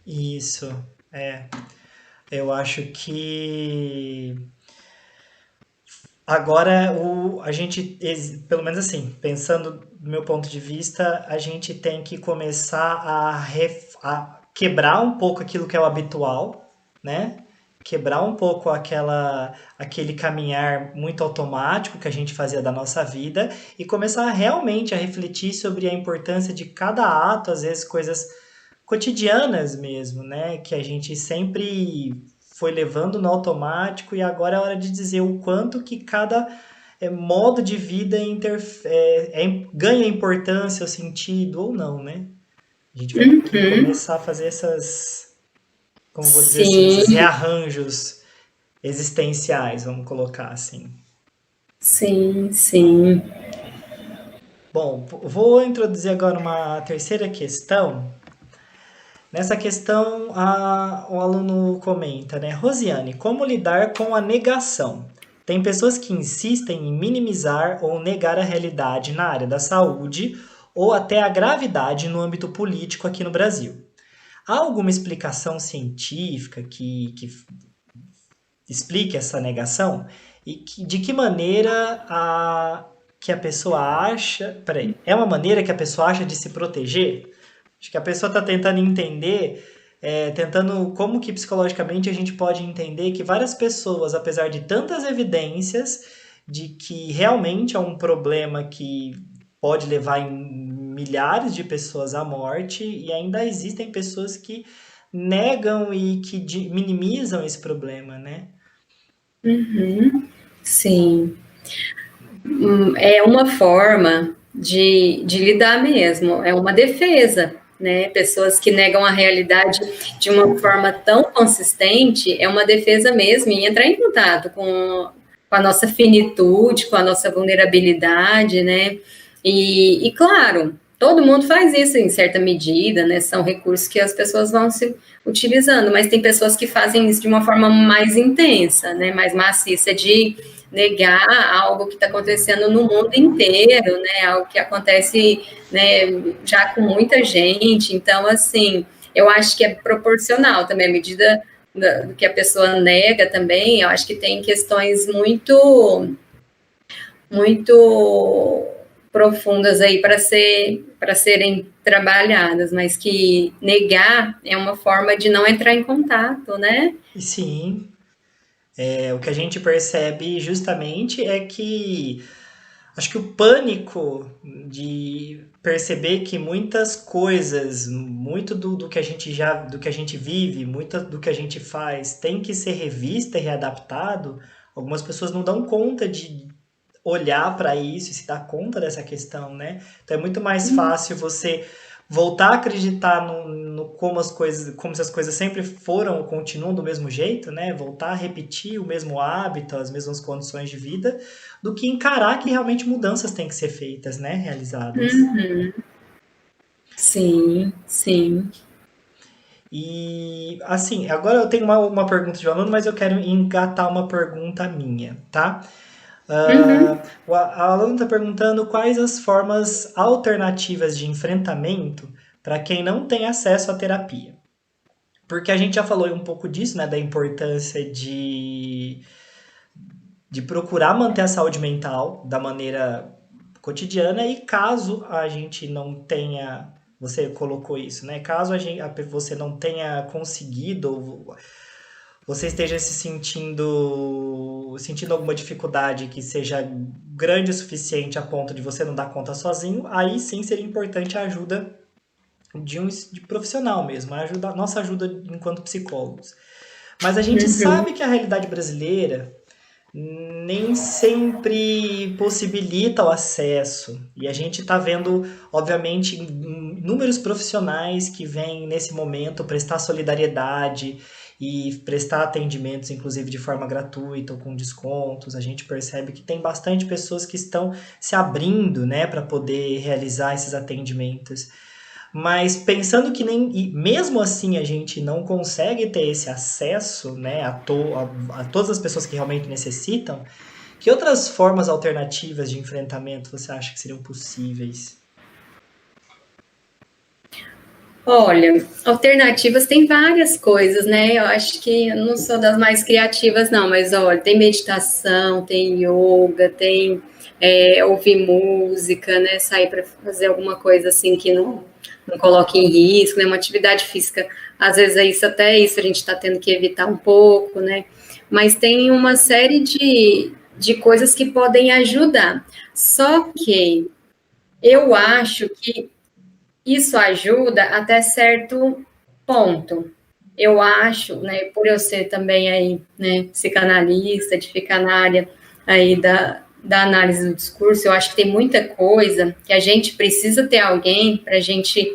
Isso, eu acho que agora a gente, pelo menos assim, pensando do meu ponto de vista, a gente tem que começar a quebrar um pouco aquilo que é o habitual, né? Quebrar um pouco aquele caminhar muito automático que a gente fazia da nossa vida e começar realmente a refletir sobre a importância de cada ato, às vezes coisas cotidianas mesmo, né? Que a gente sempre foi levando no automático e agora é hora de dizer o quanto que cada modo de vida ganha importância ou sentido ou não, né? A gente vai ter que começar a fazer como vou dizer assim, esses rearranjos existenciais, vamos colocar assim. Sim, sim. Bom, vou introduzir agora uma terceira questão. Nessa questão, o aluno comenta, né? Rosiane, como lidar com a negação? Tem pessoas que insistem em minimizar ou negar a realidade na área da saúde ou até a gravidade no âmbito político aqui no Brasil. Há alguma explicação científica que explique essa negação? E de que maneira que a pessoa acha... Peraí, é uma maneira que a pessoa acha de se proteger? Acho que a pessoa está tentando entender, tentando como que psicologicamente a gente pode entender que várias pessoas, apesar de tantas evidências de que realmente é um problema que pode levar em milhares de pessoas à morte, e ainda existem pessoas que negam e que minimizam esse problema, né? Uhum. Sim. É uma forma de lidar mesmo, é uma defesa, né? Pessoas que negam a realidade de uma forma tão consistente, é uma defesa mesmo em entrar em contato com a nossa finitude, com a nossa vulnerabilidade, né? E claro, todo mundo faz isso em certa medida, né? São recursos que as pessoas vão se utilizando, mas tem pessoas que fazem isso de uma forma mais intensa, né? Mais maciça, de negar algo que está acontecendo no mundo inteiro, né? Algo que acontece, né, já com muita gente. Então, assim, eu acho que é proporcional também, à medida do que a pessoa nega também, eu acho que tem questões muito profundas aí para serem trabalhadas, mas que negar é uma forma de não entrar em contato, né? E sim, o que a gente percebe justamente é que acho que o pânico de perceber que muitas coisas, muito do que a gente do que a gente vive, muito do que a gente faz tem que ser revista e readaptado, algumas pessoas não dão conta de olhar para isso e se dar conta dessa questão, né? Então é muito mais fácil você voltar a acreditar no como as coisas, como se as coisas sempre foram ou continuam do mesmo jeito, né? Voltar a repetir o mesmo hábito, as mesmas condições de vida, do que encarar que realmente mudanças têm que ser feitas, né? Realizadas. Sim, sim. E, assim, agora eu tenho uma pergunta de um aluno, mas eu quero engatar uma pergunta minha, tá? A aluna está perguntando quais as formas alternativas de enfrentamento para quem não tem acesso à terapia. Porque a gente já falou um pouco disso, né, da importância de procurar manter a saúde mental da maneira cotidiana e caso a gente não tenha, você colocou isso, né, caso você não tenha conseguido, você esteja se sentindo alguma dificuldade que seja grande o suficiente a ponto de você não dar conta sozinho, aí sim seria importante a ajuda de profissional mesmo, a nossa ajuda enquanto psicólogos. Mas a gente sabe que a realidade brasileira nem sempre possibilita o acesso. E a gente está vendo, obviamente, inúmeros profissionais que vêm nesse momento prestar solidariedade e prestar atendimentos, inclusive de forma gratuita ou com descontos. A gente percebe que tem bastante pessoas que estão se abrindo, né, para poder realizar esses atendimentos. Mas pensando que mesmo assim a gente não consegue ter esse acesso, né, a todas as pessoas que realmente necessitam, que outras formas alternativas de enfrentamento você acha que seriam possíveis? Olha, alternativas tem várias coisas, né? Eu acho que eu não sou das mais criativas, não, mas olha, tem meditação, tem yoga, tem ouvir música, né? Sair para fazer alguma coisa assim que não coloque em risco, né? Uma atividade física, às vezes é isso, até isso a gente está tendo que evitar um pouco, né? Mas tem uma série de coisas que podem ajudar. Só que eu acho que isso ajuda até certo ponto. Eu acho, né, por eu ser também aí, né, psicanalista, de ficar na área aí da análise do discurso, eu acho que tem muita coisa que a gente precisa ter alguém para a gente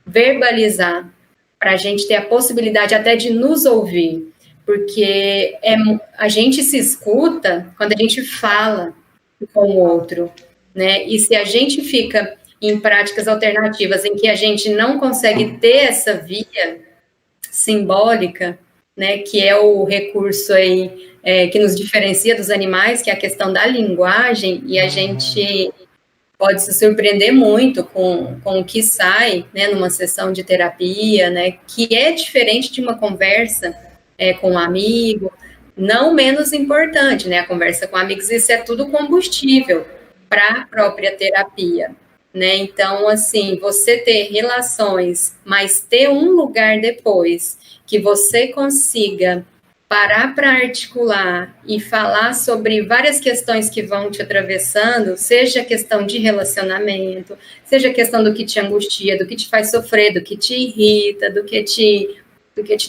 verbalizar, para a gente ter a possibilidade até de nos ouvir, porque a gente se escuta quando a gente fala com o outro, né? E se a gente fica em práticas alternativas em que a gente não consegue ter essa via simbólica, né, que é o recurso aí que nos diferencia dos animais, que é a questão da linguagem, e a gente pode se surpreender muito com o que sai, né, numa sessão de terapia, né, que é diferente de uma conversa com um amigo, não menos importante, né, a conversa com amigos, isso é tudo combustível para a própria terapia, né, então, assim, você ter relações, mas ter um lugar depois que você consiga parar para articular e falar sobre várias questões que vão te atravessando, seja questão de relacionamento, seja questão do que te angustia, do que te faz sofrer, do que te irrita, do que te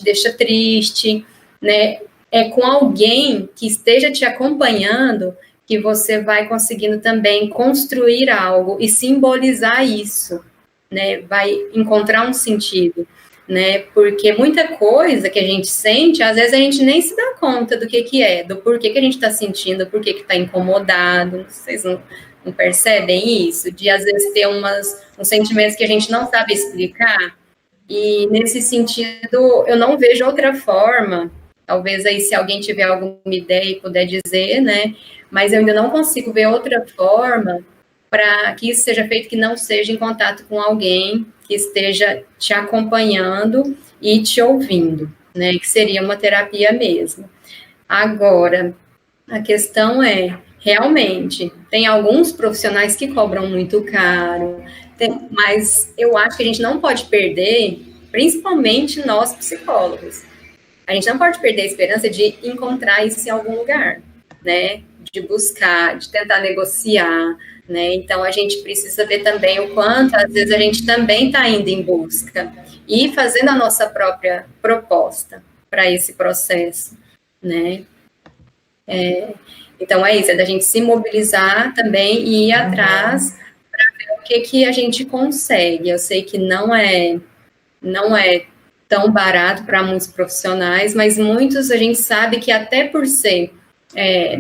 deixa triste, né? É com alguém que esteja te acompanhando que você vai conseguindo também construir algo e simbolizar isso, né, vai encontrar um sentido, né, porque muita coisa que a gente sente, às vezes a gente nem se dá conta do que é, do porquê que a gente está sentindo, do porquê que está incomodado, vocês não percebem isso? De, às vezes, ter uns sentimentos que a gente não sabe explicar, e nesse sentido, eu não vejo outra forma, talvez aí se alguém tiver alguma ideia e puder dizer, né, mas eu ainda não consigo ver outra forma para que isso seja feito que não seja em contato com alguém que esteja te acompanhando e te ouvindo, né, que seria uma terapia mesmo. Agora, a questão é, realmente, tem alguns profissionais que cobram muito caro, mas eu acho que a gente não pode perder, principalmente nós psicólogos, a gente não pode perder a esperança de encontrar isso em algum lugar, né? De buscar, de tentar negociar, né? Então, a gente precisa ver também o quanto, às vezes, a gente também está indo em busca e fazendo a nossa própria proposta para esse processo, né? Então, é isso, é da gente se mobilizar também e ir atrás para ver o que a gente consegue. Eu sei que não é tão barato para muitos profissionais, mas muitos a gente sabe que até por ser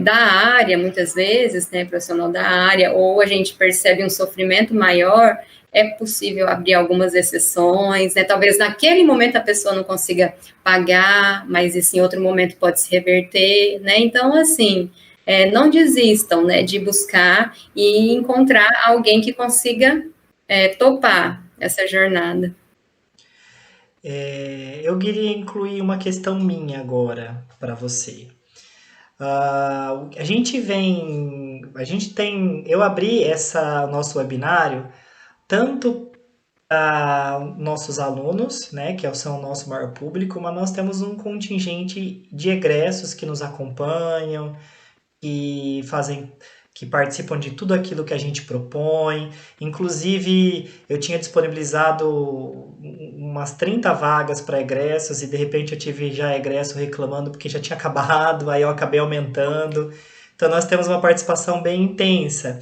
da área, muitas vezes, né, profissional da área, ou a gente percebe um sofrimento maior, é possível abrir algumas exceções, né, talvez naquele momento a pessoa não consiga pagar, mas isso em outro momento pode se reverter, né, então, assim, não desistam, né, de buscar e encontrar alguém que consiga topar essa jornada. Eu queria incluir uma questão minha agora para você. Eu abri nosso webinário tanto para nossos alunos, né, que são o nosso maior público, mas nós temos um contingente de egressos que nos acompanham, que participam de tudo aquilo que a gente propõe. Inclusive, eu tinha disponibilizado umas 30 vagas para egressos e de repente eu tive já egresso reclamando porque já tinha acabado, aí eu acabei aumentando. Então, nós temos uma participação bem intensa.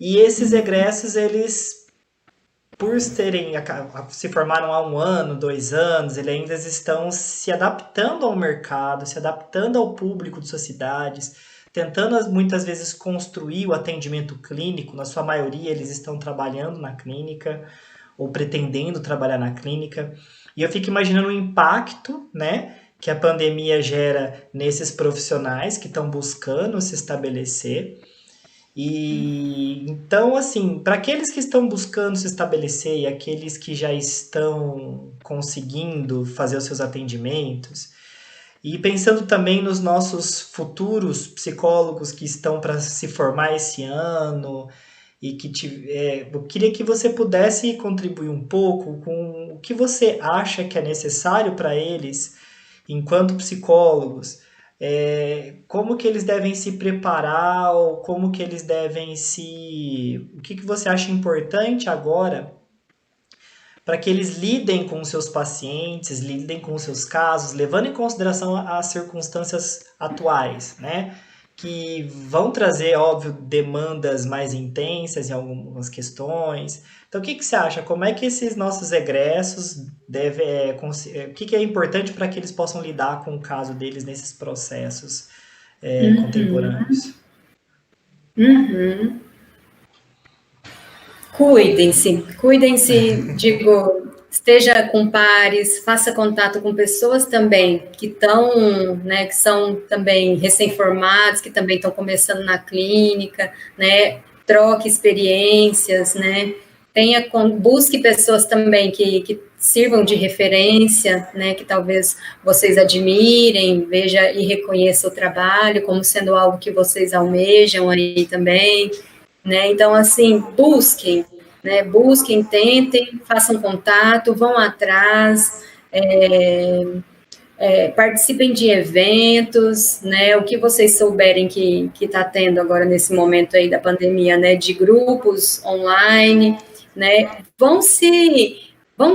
E esses egressos, eles, por se formaram há 1 ano, 2 anos, eles ainda estão se adaptando ao mercado, se adaptando ao público de suas cidades, tentando muitas vezes construir o atendimento clínico. Na sua maioria, eles estão trabalhando na clínica ou pretendendo trabalhar na clínica. E eu fico imaginando o impacto, né, que a pandemia gera nesses profissionais que estão buscando se estabelecer. E então, assim, para aqueles que estão buscando se estabelecer e aqueles que já estão conseguindo fazer os seus atendimentos, e pensando também nos nossos futuros psicólogos que estão para se formar esse ano, e eu queria que você pudesse contribuir um pouco com o que você acha que é necessário para eles, enquanto psicólogos, como que eles devem se preparar, ou como que eles devem o que você acha importante agora para que eles lidem com os seus pacientes, lidem com os seus casos, levando em consideração as circunstâncias atuais, né? Que vão trazer, óbvio, demandas mais intensas em algumas questões. Então, o que você acha? Como é que esses nossos egressos o que é importante para que eles possam lidar com o caso deles nesses processos contemporâneos? Uhum. Cuidem-se, digo, esteja com pares, faça contato com pessoas também que estão, né, que são também recém-formados, que também estão começando na clínica, né, troque experiências, né, busque pessoas também que sirvam de referência, né, que talvez vocês admirem, veja e reconheça o trabalho como sendo algo que vocês almejam aí também, né, então, assim, busquem, tentem, façam contato, vão atrás, participem de eventos, né, o que vocês souberem que está tendo agora nesse momento aí da pandemia, né, de grupos online, né, vão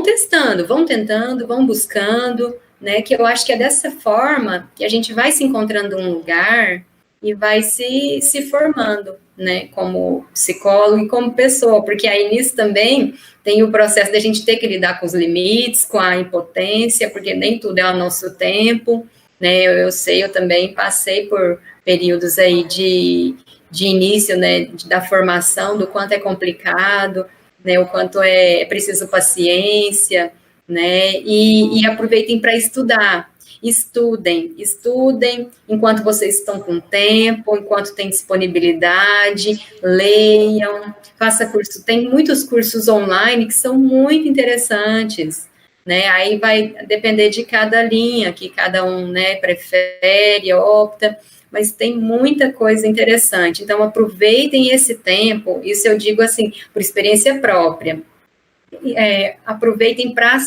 testando, vão tentando, vão buscando, né, que eu acho que é dessa forma que a gente vai se encontrando um lugar, e vai se formando, né, como psicólogo e como pessoa, porque aí nisso também tem o processo da gente ter que lidar com os limites, com a impotência, porque nem tudo é ao nosso tempo, né, eu sei, eu também passei por períodos aí de início, né, da formação, do quanto é complicado, né, o quanto é preciso paciência, né, e aproveitem para estudar. Estudem enquanto vocês estão com tempo, enquanto tem disponibilidade, leiam, faça curso. Tem muitos cursos online que são muito interessantes, né? Aí vai depender de cada linha, que cada um, né, prefere, opta, mas tem muita coisa interessante. Então, aproveitem esse tempo, isso eu digo assim, por experiência própria. Aproveitem para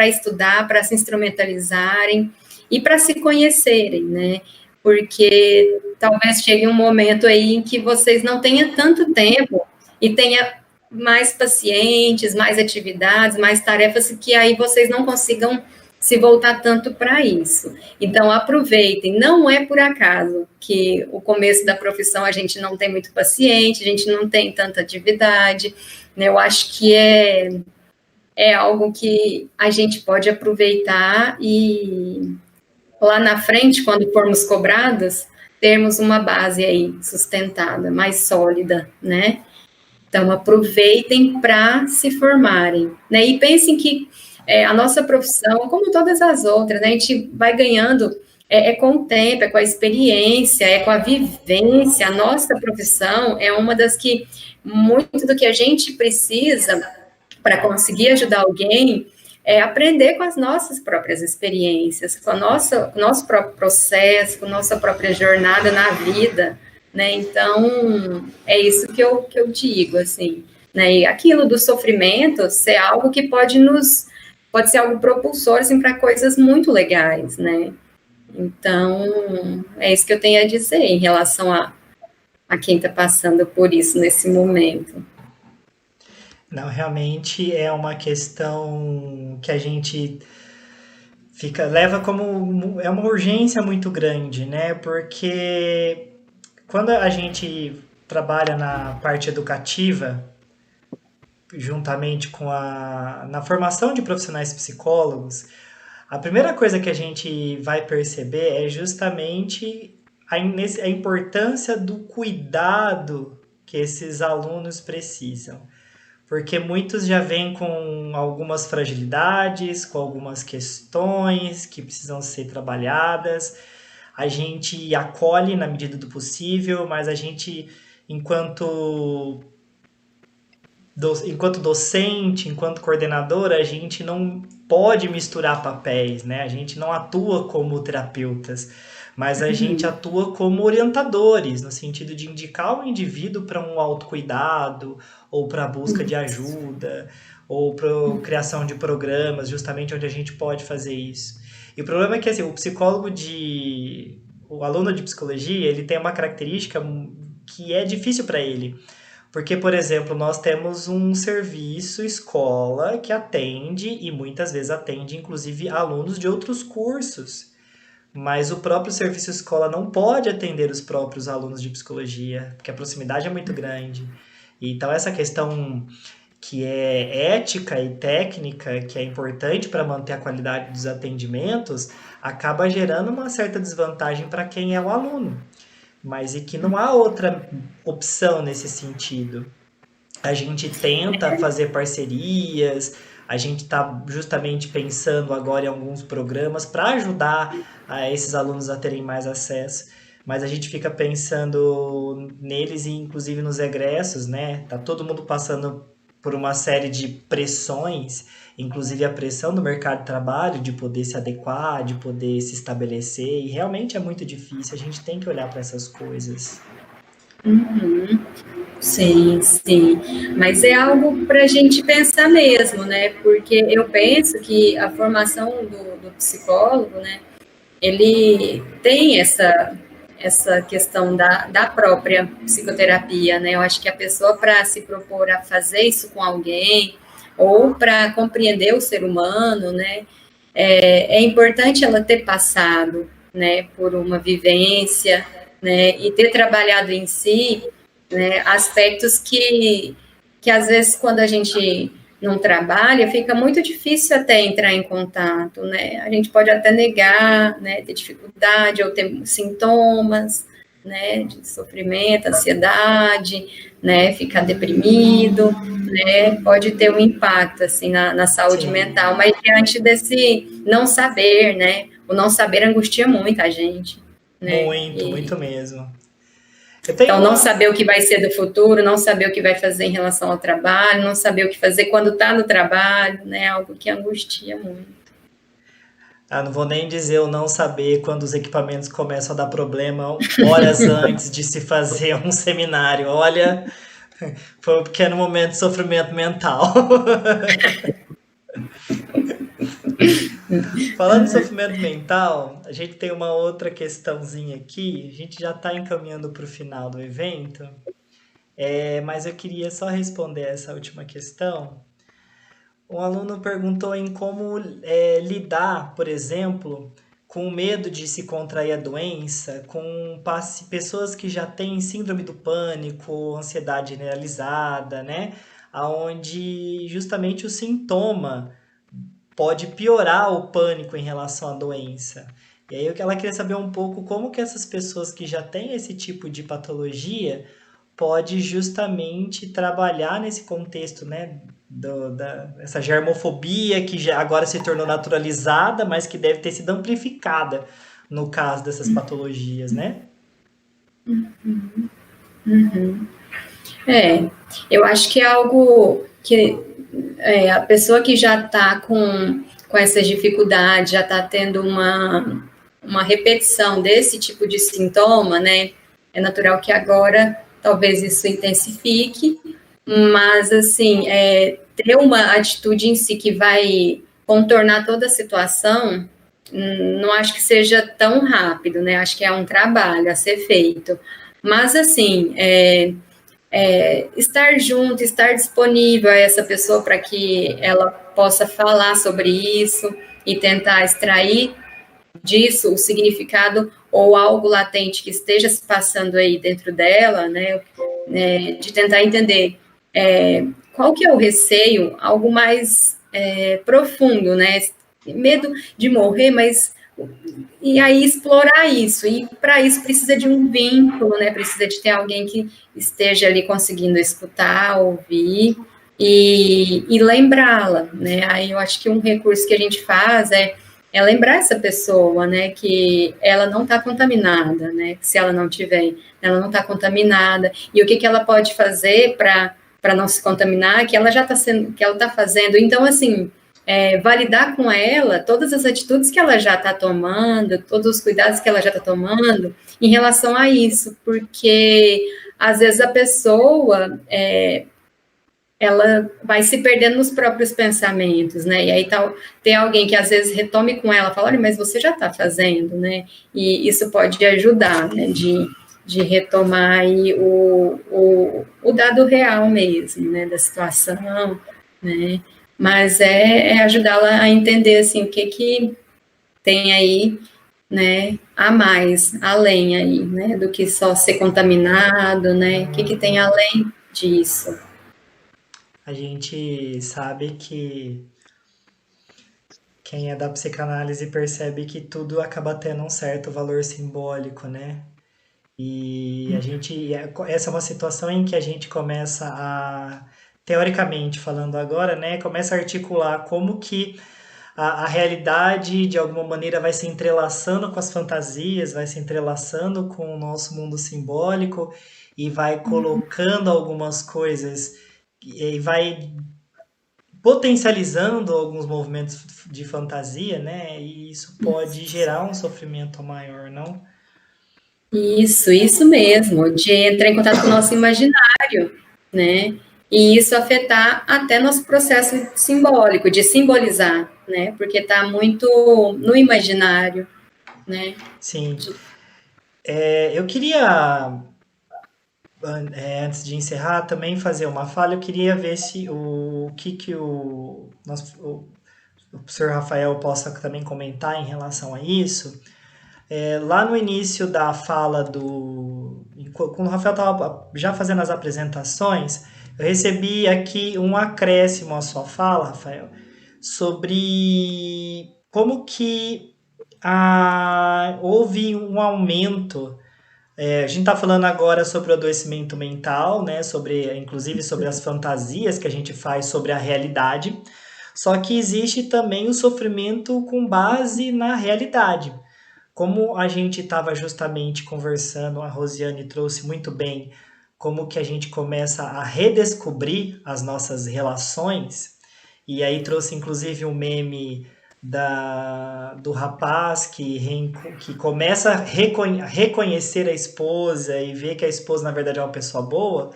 estudar, para se instrumentalizarem, e para se conhecerem, né? Porque talvez chegue um momento aí em que vocês não tenham tanto tempo e tenha mais pacientes, mais atividades, mais tarefas, que aí vocês não consigam se voltar tanto para isso. Então, aproveitem. Não é por acaso que o começo da profissão a gente não tem muito paciente, a gente não tem tanta atividade, né? Eu acho que é algo que a gente pode aproveitar e lá na frente, quando formos cobrados, termos uma base aí sustentada, mais sólida, né? Então, aproveitem para se formarem, né? E pensem que a nossa profissão, como todas as outras, né, a gente vai ganhando com o tempo, com a experiência, com a vivência. A nossa profissão é uma das que, muito do que a gente precisa para conseguir ajudar alguém, aprender com as nossas próprias experiências, com o nosso próprio processo, com a nossa própria jornada na vida, né? Então, é isso que eu digo, assim, né? E aquilo do sofrimento ser algo que pode ser algo propulsor, assim, para coisas muito legais, né? Então, é isso que eu tenho a dizer em relação a quem está passando por isso nesse momento. Não, realmente é uma questão que a gente leva como é uma urgência muito grande, né? Porque quando a gente trabalha na parte educativa, juntamente na formação de profissionais psicólogos, a primeira coisa que a gente vai perceber é justamente a importância do cuidado que esses alunos precisam. Porque muitos já vêm com algumas fragilidades, com algumas questões que precisam ser trabalhadas. A gente acolhe na medida do possível, mas a gente, enquanto docente, enquanto coordenadora, a gente não pode misturar papéis, né? A gente não atua como terapeutas, mas a gente atua como orientadores, no sentido de indicar o indivíduo para um autocuidado, ou para a busca de ajuda, ou para a criação de programas, justamente onde a gente pode fazer isso. E o problema é que assim, o aluno de psicologia, ele tem uma característica que é difícil para ele. Porque, por exemplo, nós temos um serviço escola que atende, e muitas vezes atende, inclusive, alunos de outros cursos. Mas o próprio serviço escola não pode atender os próprios alunos de psicologia, porque a proximidade é muito grande. Então, essa questão que é ética e técnica, que é importante para manter a qualidade dos atendimentos, acaba gerando uma certa desvantagem para quem é o aluno. Mas e que não há outra opção nesse sentido. A gente tenta fazer parcerias, a gente está justamente pensando agora em alguns programas para ajudar esses alunos a terem mais acesso, mas a gente fica pensando neles e inclusive nos egressos, né? Tá todo mundo passando por uma série de pressões, inclusive a pressão do mercado de trabalho, de poder se adequar, de poder se estabelecer, e realmente é muito difícil, a gente tem que olhar para essas coisas. Sim, sim, mas é algo para a gente pensar mesmo, né, porque eu penso que a formação do psicólogo, né, ele tem essa questão da própria psicoterapia, né, eu acho que a pessoa, para se propor a fazer isso com alguém, ou para compreender o ser humano, né, é importante ela ter passado, né, por uma vivência, né, e ter trabalhado em si, né, aspectos que às vezes quando a gente não trabalha, fica muito difícil até entrar em contato, né? A gente pode até negar, né, ter dificuldade ou ter sintomas, né, de sofrimento, ansiedade, né, ficar deprimido, né, pode ter um impacto, assim, na saúde Sim. mental, mas diante desse não saber, né, o não saber angustia muito a gente, né, Muito mesmo. Eu tenho então, não uma. saber o que vai ser do futuro, não saber o que vai fazer em relação ao trabalho, não saber o que fazer quando está no trabalho, né? Algo que angustia muito. Não vou nem dizer o não saber quando os equipamentos começam a dar problema horas antes de se fazer um seminário. Olha, foi um pequeno momento de sofrimento mental. Falando de sofrimento mental, a gente tem uma outra questãozinha aqui. A gente já está encaminhando para o final do evento, mas eu queria só responder essa última questão. Um aluno perguntou em como lidar, por exemplo, com o medo de se contrair a doença, com pessoas que já têm síndrome do pânico, ansiedade generalizada, né? Onde justamente o sintoma pode piorar o pânico em relação à doença. E aí ela queria saber um pouco como que essas pessoas que já têm esse tipo de patologia pode justamente trabalhar nesse contexto, né, essa germofobia que já agora se tornou naturalizada, mas que deve ter sido amplificada no caso dessas patologias, né? Uhum. Eu acho que é algo que a pessoa que já está com essas dificuldades, já está tendo uma repetição desse tipo de sintoma, né? É natural que agora talvez isso intensifique, mas assim, ter uma atitude em si que vai contornar toda a situação, não acho que seja tão rápido, né? Acho que é um trabalho a ser feito. Mas assim, estar junto, estar disponível a essa pessoa para que ela possa falar sobre isso e tentar extrair disso o significado ou algo latente que esteja se passando aí dentro dela, né, de tentar entender qual que é o receio, algo mais profundo, né, medo de morrer, mas e aí explorar isso, e para isso precisa de um vínculo, né, precisa de ter alguém que esteja ali conseguindo escutar, ouvir e lembrá-la, né, aí eu acho que um recurso que a gente faz é lembrar essa pessoa, né, que ela não está contaminada, né, que se ela não tiver, ela não está contaminada, e o que ela pode fazer para não se contaminar, que ela já está sendo, que ela está fazendo, então, assim, validar com ela todas as atitudes que ela já está tomando, todos os cuidados que ela já está tomando em relação a isso, porque às vezes a pessoa ela vai se perdendo nos próprios pensamentos, né? E aí tem alguém que às vezes retome com ela, fala, olha, mas você já está fazendo, né? E isso pode ajudar, né? De retomar aí o dado real mesmo, né? Da situação, né? Mas ajudá-la a entender, assim, o que tem aí, né? A mais, além aí, né? Do que só ser contaminado, né? O que tem além disso. A gente sabe que quem é da psicanálise percebe que tudo acaba tendo um certo valor simbólico, né? E essa é uma situação em que a gente começa a, teoricamente falando agora, né, começa a articular como que a realidade de alguma maneira vai se entrelaçando com as fantasias, vai se entrelaçando com o nosso mundo simbólico e vai colocando algumas coisas e vai potencializando alguns movimentos de fantasia, né? E isso pode gerar um sofrimento maior, não? Isso mesmo, de entrar em contato com o nosso imaginário, né? E isso afetar até nosso processo simbólico, de simbolizar, né? Porque está muito no imaginário, né? Sim. Eu queria, antes de encerrar, também fazer uma fala. Eu queria ver se o que o professor Rafael possa também comentar em relação a isso. Lá no início da fala quando o Rafael estava já fazendo as apresentações, eu recebi aqui um acréscimo à sua fala, Rafael, sobre como que houve um aumento. A gente está falando agora sobre o adoecimento mental, né? Inclusive sobre as fantasias que a gente faz sobre a realidade. Só que existe também o sofrimento com base na realidade. Como a gente estava justamente conversando, a Rosiane trouxe muito bem como que a gente começa a redescobrir as nossas relações, e aí trouxe inclusive um meme do rapaz que começa a reconhecer a esposa e ver que a esposa na verdade é uma pessoa boa.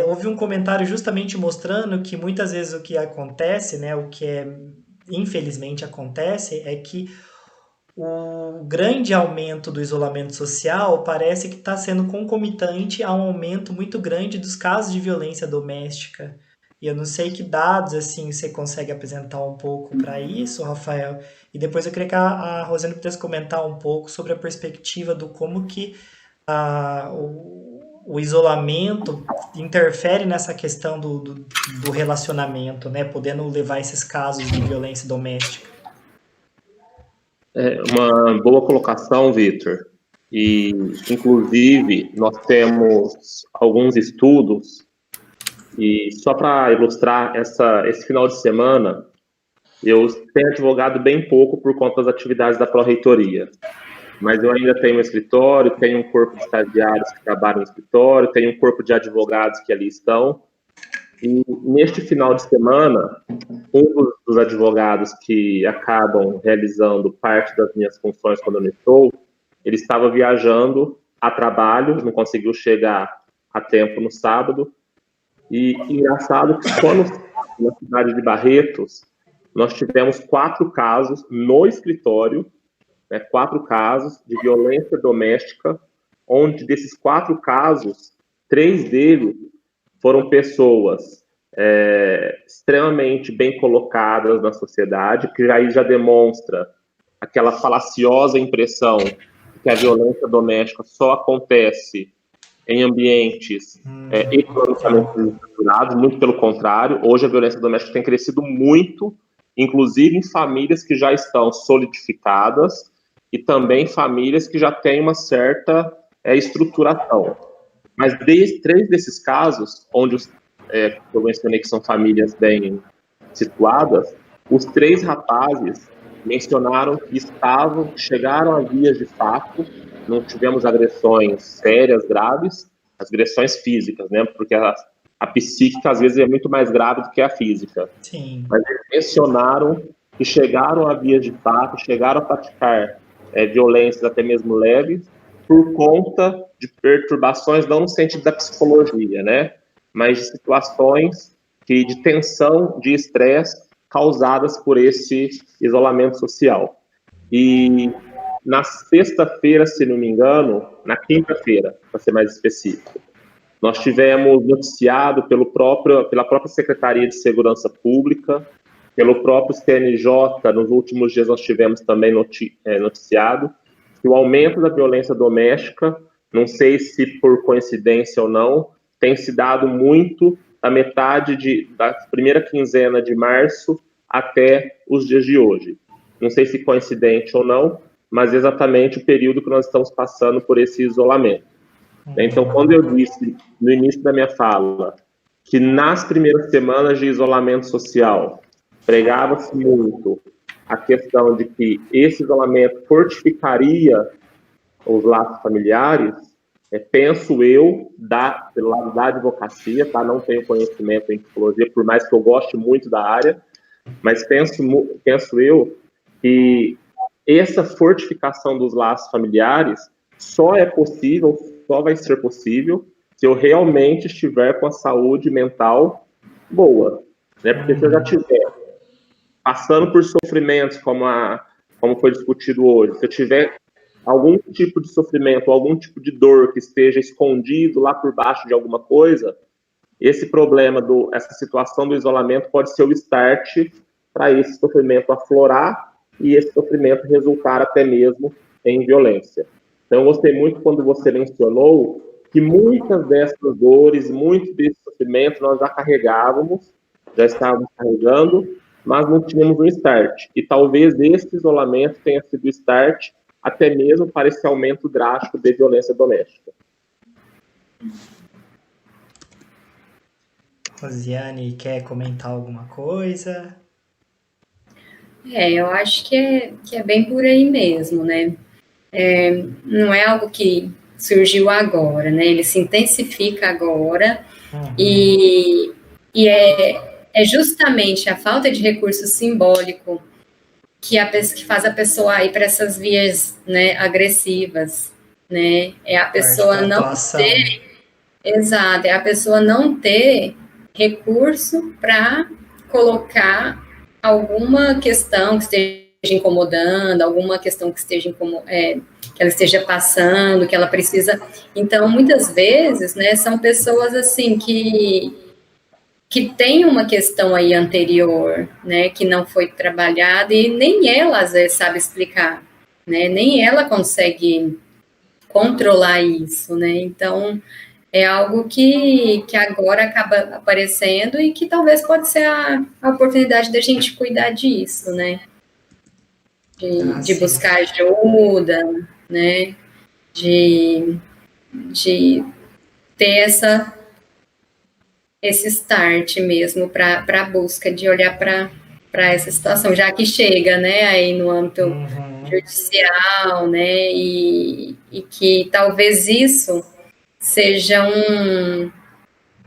Houve um comentário justamente mostrando que muitas vezes o que acontece, né, infelizmente acontece, é que o grande aumento do isolamento social parece que está sendo concomitante a um aumento muito grande dos casos de violência doméstica. E eu não sei que dados assim você consegue apresentar um pouco para isso, Rafael. E depois eu queria que a Rosane pudesse comentar um pouco sobre a perspectiva do como que o isolamento interfere nessa questão do relacionamento, né? Podendo levar esses casos de violência doméstica. Uma boa colocação, Vitor. E, inclusive, nós temos alguns estudos, e só para ilustrar esse final de semana, eu tenho advogado bem pouco por conta das atividades da Pró-Reitoria. Mas eu ainda tenho um escritório, tenho um corpo de estagiários que trabalham no escritório, tenho um corpo de advogados que ali estão. E neste final de semana, um dos advogados que acabam realizando parte das minhas funções quando eu não estou, ele estava viajando a trabalho, não conseguiu chegar a tempo no sábado. E engraçado que só na cidade de Barretos, nós tivemos 4 casos no escritório, 4 casos de violência doméstica, onde desses 4 casos, 3 deles foram pessoas extremamente bem colocadas na sociedade, que aí já demonstra aquela falaciosa impressão que a violência doméstica só acontece em ambientes economicamente estruturados, muito pelo contrário. Hoje a violência doméstica tem crescido muito, inclusive em famílias que já estão solidificadas e também famílias que já têm uma certa estruturação. Mas 3 desses casos, onde eu mencionei que são famílias bem situadas, os 3 rapazes mencionaram que chegaram a vias de fato, não tivemos agressões sérias, graves, as agressões físicas, né? Porque a psíquica às vezes é muito mais grave do que a física. Sim. Mas eles mencionaram que chegaram a vias de fato, chegaram a praticar violências até mesmo leves, por conta de perturbações, não no sentido da psicologia, né? Mas de situações de tensão, de estresse, causadas por esse isolamento social. E na sexta-feira, se não me engano, na quinta-feira, para ser mais específico, nós tivemos noticiado pela própria Secretaria de Segurança Pública, pelo próprio CNJ, nos últimos dias nós tivemos também noticiado, que o aumento da violência doméstica, não sei se por coincidência ou não, tem se dado muito da metade da primeira quinzena de março até os dias de hoje. Não sei se coincidente ou não, mas exatamente o período que nós estamos passando por esse isolamento. Então, quando eu disse no início da minha fala que nas primeiras semanas de isolamento social pregava-se muito a questão de que esse isolamento fortificaria os laços familiares, penso eu, pelo lado da advocacia, tá? Não tenho conhecimento em psicologia, por mais que eu goste muito da área, mas penso eu que essa fortificação dos laços familiares só vai ser possível se eu realmente estiver com a saúde mental boa, né? Porque se eu já estiver passando por sofrimentos como foi discutido hoje, se eu tiver algum tipo de sofrimento, algum tipo de dor que esteja escondido lá por baixo de alguma coisa, esse problema, essa situação do isolamento pode ser o start para esse sofrimento aflorar e esse sofrimento resultar até mesmo em violência. Então, eu gostei muito quando você mencionou que muitas dessas dores, muitos desses sofrimentos nós já carregávamos, já estávamos carregando, mas não tínhamos um start. E talvez esse isolamento tenha sido o start até mesmo para esse aumento drástico de violência doméstica. Rosiane, quer comentar alguma coisa? Eu acho que é bem por aí mesmo, né? Não é algo que surgiu agora, né? Ele se intensifica agora e é justamente a falta de recurso simbólico que faz a pessoa ir para essas vias, né, agressivas, né? É a pessoa não ter, exato, é a pessoa não ter recurso para colocar alguma questão que esteja incomodando, alguma questão que esteja que ela esteja passando, que ela precisa. Então, muitas vezes, né, são pessoas assim que tem uma questão aí anterior, né, que não foi trabalhada e nem ela às vezes sabe explicar, né, nem ela consegue controlar isso, né, então é algo que agora acaba aparecendo e que talvez pode ser a oportunidade da gente cuidar disso, né, de buscar ajuda, né, de ter esse start mesmo para a busca de olhar para essa situação, já que chega, né, aí no âmbito judicial, né, e que talvez isso seja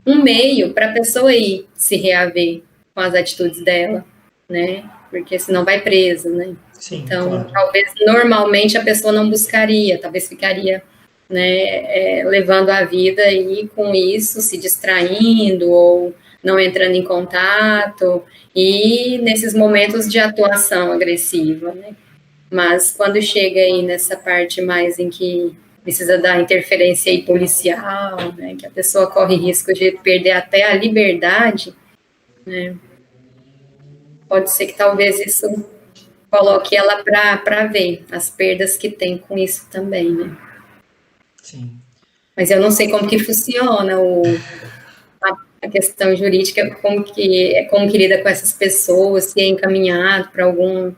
um meio para a pessoa ir se reaver com as atitudes dela, né, porque senão vai presa, né. Sim, então, claro. Talvez normalmente a pessoa não buscaria, talvez ficaria, né, levando a vida aí com isso, se distraindo ou não entrando em contato, e nesses momentos de atuação agressiva, né? Mas quando chega aí nessa parte mais em que precisa da interferência aí policial, né, que a pessoa corre risco de perder até a liberdade, né, pode ser que talvez isso coloque ela para ver as perdas que tem com isso também, né? Sim. Mas eu não sei como que funciona a questão jurídica, como que lida com essas pessoas, se é encaminhado para algum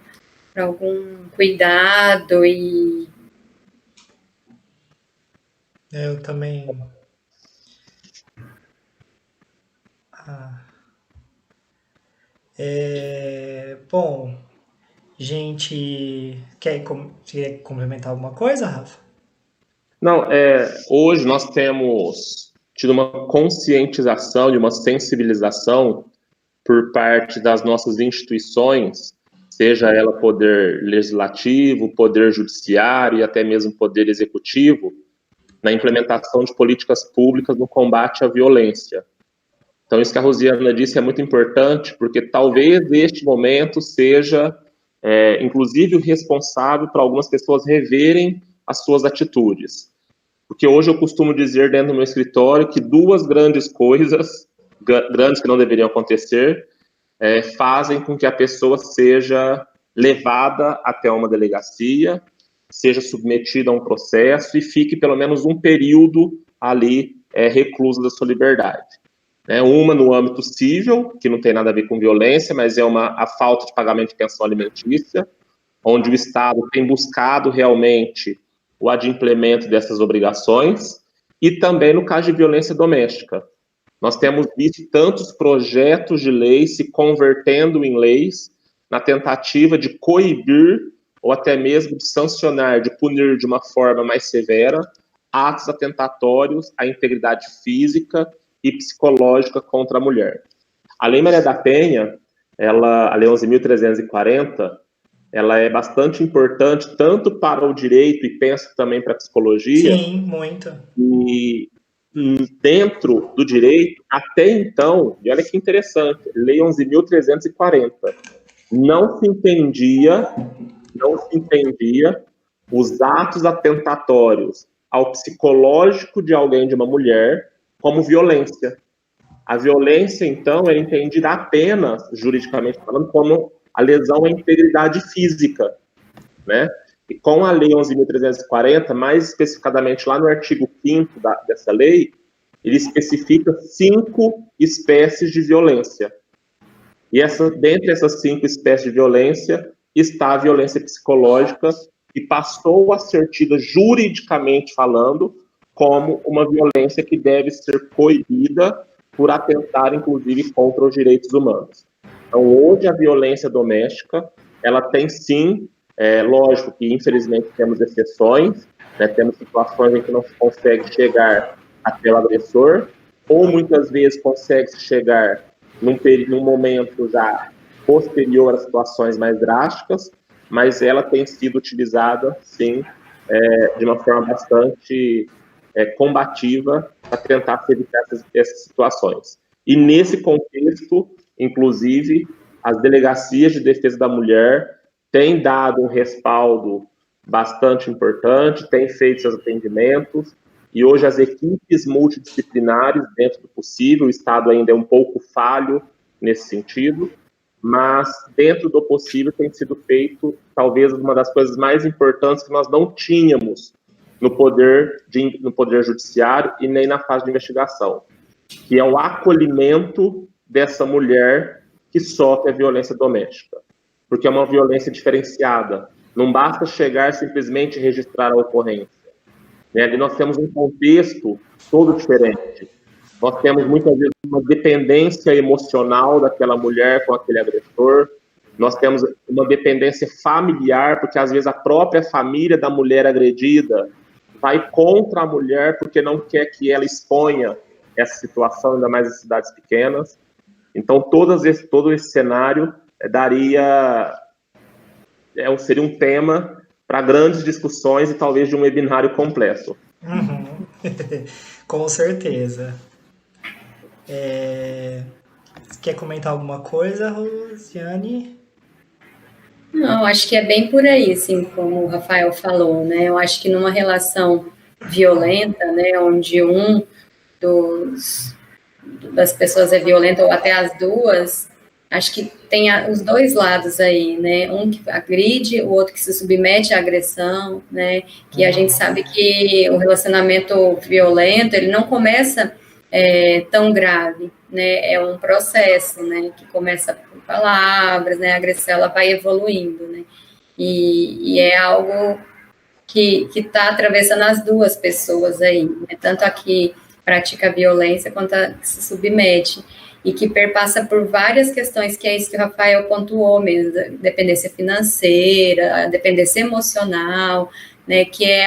cuidado e... Eu também... Bom, gente, quer complementar alguma coisa, Rafa? Não, hoje nós temos tido uma conscientização, de uma sensibilização por parte das nossas instituições, seja ela poder legislativo, poder judiciário e até mesmo poder executivo, na implementação de políticas públicas no combate à violência. Então, isso que a Rosiana disse é muito importante, porque talvez este momento seja, inclusive, o responsável para algumas pessoas reverem as suas atitudes. Porque hoje eu costumo dizer dentro do meu escritório que duas grandes coisas, grandes que não deveriam acontecer, fazem com que a pessoa seja levada até uma delegacia, seja submetida a um processo e fique pelo menos um período ali reclusa da sua liberdade. Uma no âmbito civil, que não tem nada a ver com violência, mas é a falta de pagamento de pensão alimentícia, onde o Estado tem buscado realmente o adimplemento dessas obrigações, e também no caso de violência doméstica. Nós temos visto tantos projetos de lei se convertendo em leis na tentativa de coibir ou até mesmo de sancionar, de punir de uma forma mais severa atos atentatórios à integridade física e psicológica contra a mulher. A Lei Maria da Penha, a Lei 11.340, ela é bastante importante tanto para o direito e penso também para a psicologia. Sim, muito. E dentro do direito, até então, e olha que interessante, Lei 11.340, não se entendia os atos atentatórios ao psicológico de alguém, de uma mulher, como violência. A violência, então, é entendida apenas, juridicamente falando, como a lesão à integridade física, né? E com a Lei 11.340, mais especificadamente lá no artigo 5º dessa lei, ele especifica 5 espécies de violência. E dentre essas 5 espécies de violência está a violência psicológica, que passou a ser tida juridicamente falando como uma violência que deve ser coibida por atentar, inclusive, contra os direitos humanos. Então, hoje, a violência doméstica, ela tem sim, lógico que, infelizmente, temos exceções, né, temos situações em que não se consegue chegar até o agressor, ou muitas vezes consegue-se chegar num momento já posterior a situações mais drásticas, mas ela tem sido utilizada, sim, de uma forma bastante combativa para tentar evitar essas situações. E nesse contexto, inclusive, as delegacias de defesa da mulher têm dado um respaldo bastante importante, têm feito seus atendimentos, e hoje as equipes multidisciplinares, dentro do possível, o Estado ainda é um pouco falho nesse sentido, mas dentro do possível tem sido feito talvez uma das coisas mais importantes que nós não tínhamos no poder judiciário e nem na fase de investigação, que é o acolhimento dessa mulher que sofre a violência doméstica, porque é uma violência diferenciada. Não basta chegar simplesmente e registrar a ocorrência. Né? Ali nós temos um contexto todo diferente. Nós temos muitas vezes uma dependência emocional daquela mulher com aquele agressor. Nós temos uma dependência familiar, porque às vezes a própria família da mulher agredida vai contra a mulher porque não quer que ela exponha essa situação, ainda mais em cidades pequenas. Então, todo esse cenário seria um tema para grandes discussões e talvez de um webinário completo. Uhum. Com certeza. Quer comentar alguma coisa, Rosiane? Não, acho que é bem por aí, assim, como o Rafael falou, né? Eu acho que numa relação violenta, né, onde das pessoas é violenta, ou até as duas, acho que tem os dois lados aí, né? Um que agride, o outro que se submete à agressão, né? Que a gente sabe que o relacionamento violento, ele não começa tão grave, né? É um processo, né? Que começa por palavras, né? A agressão, ela vai evoluindo, né? E é algo que está atravessando as duas pessoas aí, né? Tanto a que pratica a violência quanto a que se submete, e que perpassa por várias questões, que é isso que o Rafael pontuou mesmo, dependência financeira, dependência emocional, né? Que é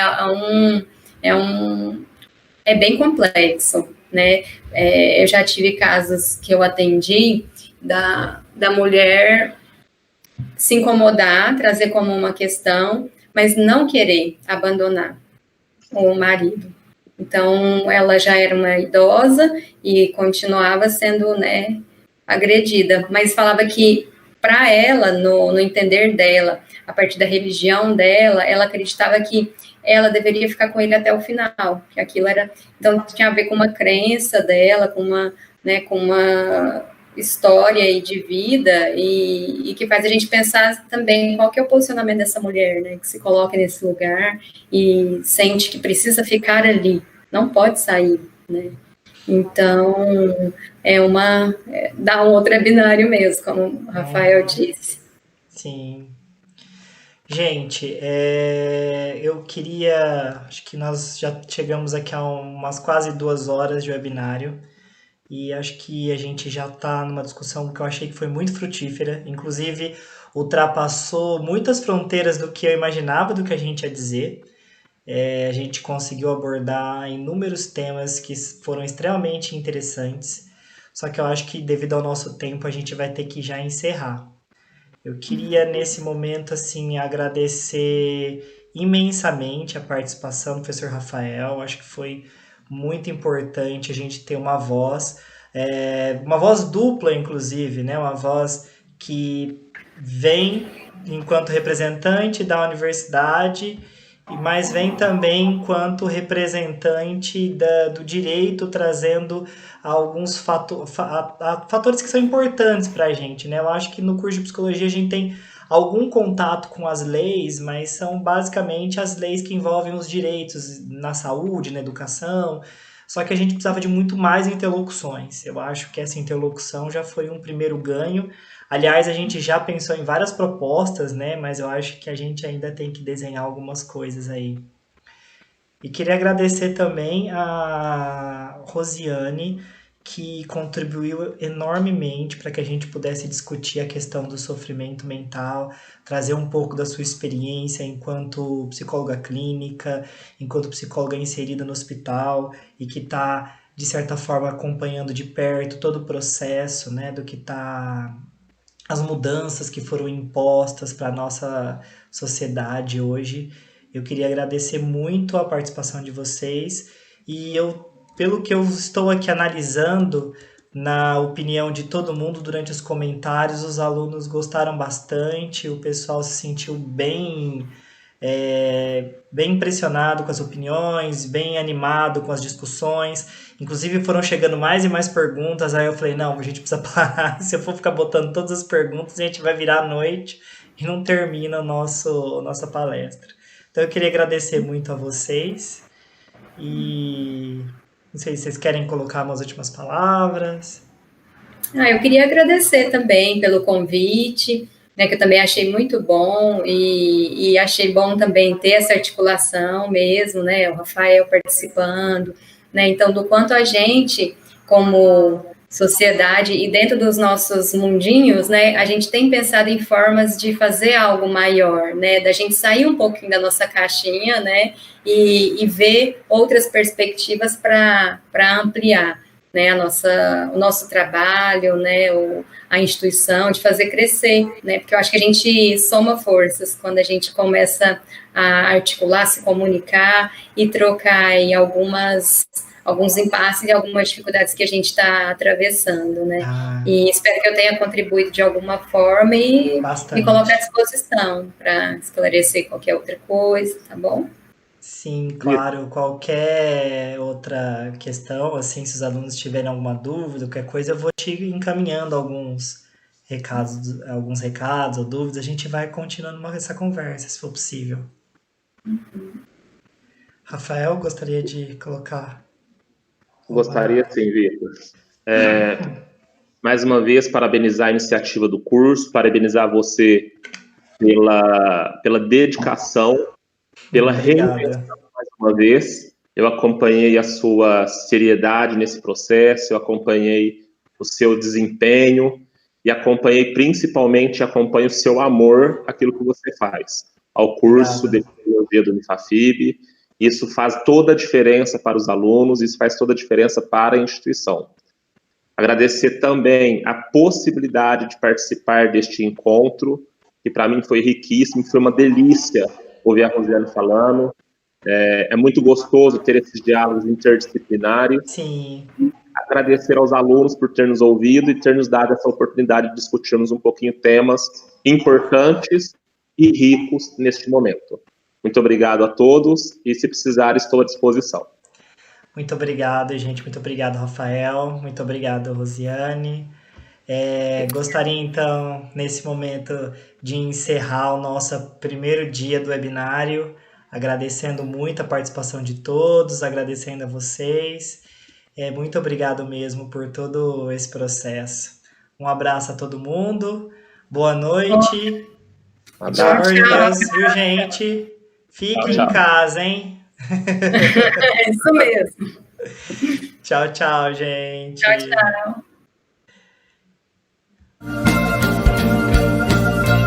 bem complexo, né? Eu já tive casos que eu atendi da mulher se incomodar, trazer como uma questão, mas não querer abandonar o marido. Então, ela já era uma idosa e continuava sendo, né, agredida, mas falava que, para ela, no entender dela, a partir da religião dela, ela acreditava que ela deveria ficar com ele até o final, que aquilo era... Então, tinha a ver com uma crença dela, com uma história aí de vida, e que faz a gente pensar também qual que é o posicionamento dessa mulher, né, que se coloca nesse lugar e sente que precisa ficar ali, não pode sair, né? Então, dá um outro binário mesmo, como o Rafael disse. Sim. Gente, eu queria... Acho que nós já chegamos aqui a umas quase 2 horas de webinário, e acho que a gente já está numa discussão que eu achei que foi muito frutífera, inclusive ultrapassou muitas fronteiras do que eu imaginava do que a gente ia dizer. A gente conseguiu abordar inúmeros temas que foram extremamente interessantes, só que eu acho que devido ao nosso tempo a gente vai ter que já encerrar. Eu queria nesse momento assim agradecer imensamente a participação do professor Rafael, acho que foi muito importante a gente ter uma voz dupla, inclusive, né? Uma voz que vem enquanto representante da universidade, mas vem também enquanto representante do direito, trazendo alguns fatores que são importantes para a gente, né? Eu acho que no curso de psicologia a gente tem algum contato com as leis, mas são basicamente as leis que envolvem os direitos na saúde, na educação. Só que a gente precisava de muito mais interlocuções. Eu acho que essa interlocução já foi um primeiro ganho. Aliás, a gente já pensou em várias propostas, né? Mas eu acho que a gente ainda tem que desenhar algumas coisas aí. E queria agradecer também a Rosiane, que contribuiu enormemente para que a gente pudesse discutir a questão do sofrimento mental, trazer um pouco da sua experiência enquanto psicóloga clínica, enquanto psicóloga inserida no hospital e que está, de certa forma, acompanhando de perto todo o processo, né, do que está as mudanças que foram impostas para a nossa sociedade hoje. Eu queria agradecer muito a participação de vocês e pelo que eu estou aqui analisando, na opinião de todo mundo durante os comentários, os alunos gostaram bastante, o pessoal se sentiu bem impressionado com as opiniões, bem animado com as discussões. Inclusive foram chegando mais e mais perguntas, aí eu falei, não, a gente precisa parar, se eu for ficar botando todas as perguntas, a gente vai virar a noite e não termina nossa palestra. Então eu queria agradecer muito a vocês e não sei se vocês querem colocar umas últimas palavras. Eu queria agradecer também pelo convite, né, que eu também achei muito bom e achei bom também ter essa articulação mesmo, né, o Rafael participando, né, então do quanto a gente, como sociedade e dentro dos nossos mundinhos, né, a gente tem pensado em formas de fazer algo maior, né, da gente sair um pouquinho da nossa caixinha, né, e ver outras perspectivas para ampliar, né, o nosso trabalho, né, a instituição, de fazer crescer, né, porque eu acho que a gente soma forças quando a gente começa a articular, se comunicar e trocar em alguns impasses e algumas dificuldades que a gente está atravessando, né, e espero que eu tenha contribuído de alguma forma e me colocar à disposição para esclarecer qualquer outra coisa, tá bom? Sim, claro. Qualquer outra questão, assim, se os alunos tiverem alguma dúvida, qualquer coisa, eu vou te encaminhando alguns recados ou dúvidas. A gente vai continuando essa conversa, se for possível. Rafael, gostaria de colocar? Gostaria sim, Vitor. Mais uma vez, parabenizar a iniciativa do curso, parabenizar você pela dedicação, pela reinvenção, mais uma vez. Eu acompanhei a sua seriedade nesse processo, eu acompanhei o seu desempenho e acompanho o seu amor àquilo que você faz, ao curso de Psicologia do Unifafib. Isso faz toda a diferença para os alunos, isso faz toda a diferença para a instituição. Agradecer também a possibilidade de participar deste encontro, que para mim foi riquíssimo, foi uma delícia ouvir a Rosiane falando. É muito gostoso ter esses diálogos interdisciplinares. Sim. Agradecer aos alunos por ter nos ouvido e ter nos dado essa oportunidade de discutirmos um pouquinho temas importantes e ricos neste momento. Muito obrigado a todos e, se precisar, estou à disposição. Muito obrigado, gente. Muito obrigado, Rafael. Muito obrigado, Rosiane. Gostaria, então, nesse momento, de encerrar o nosso primeiro dia do webinário, agradecendo muito a participação de todos, agradecendo a vocês. Muito obrigado mesmo por todo esse processo. Um abraço a todo mundo. Boa noite. Tchau, Viu, gente? Fiquem em casa, hein? É isso mesmo. Tchau, tchau, gente. Tchau, tchau.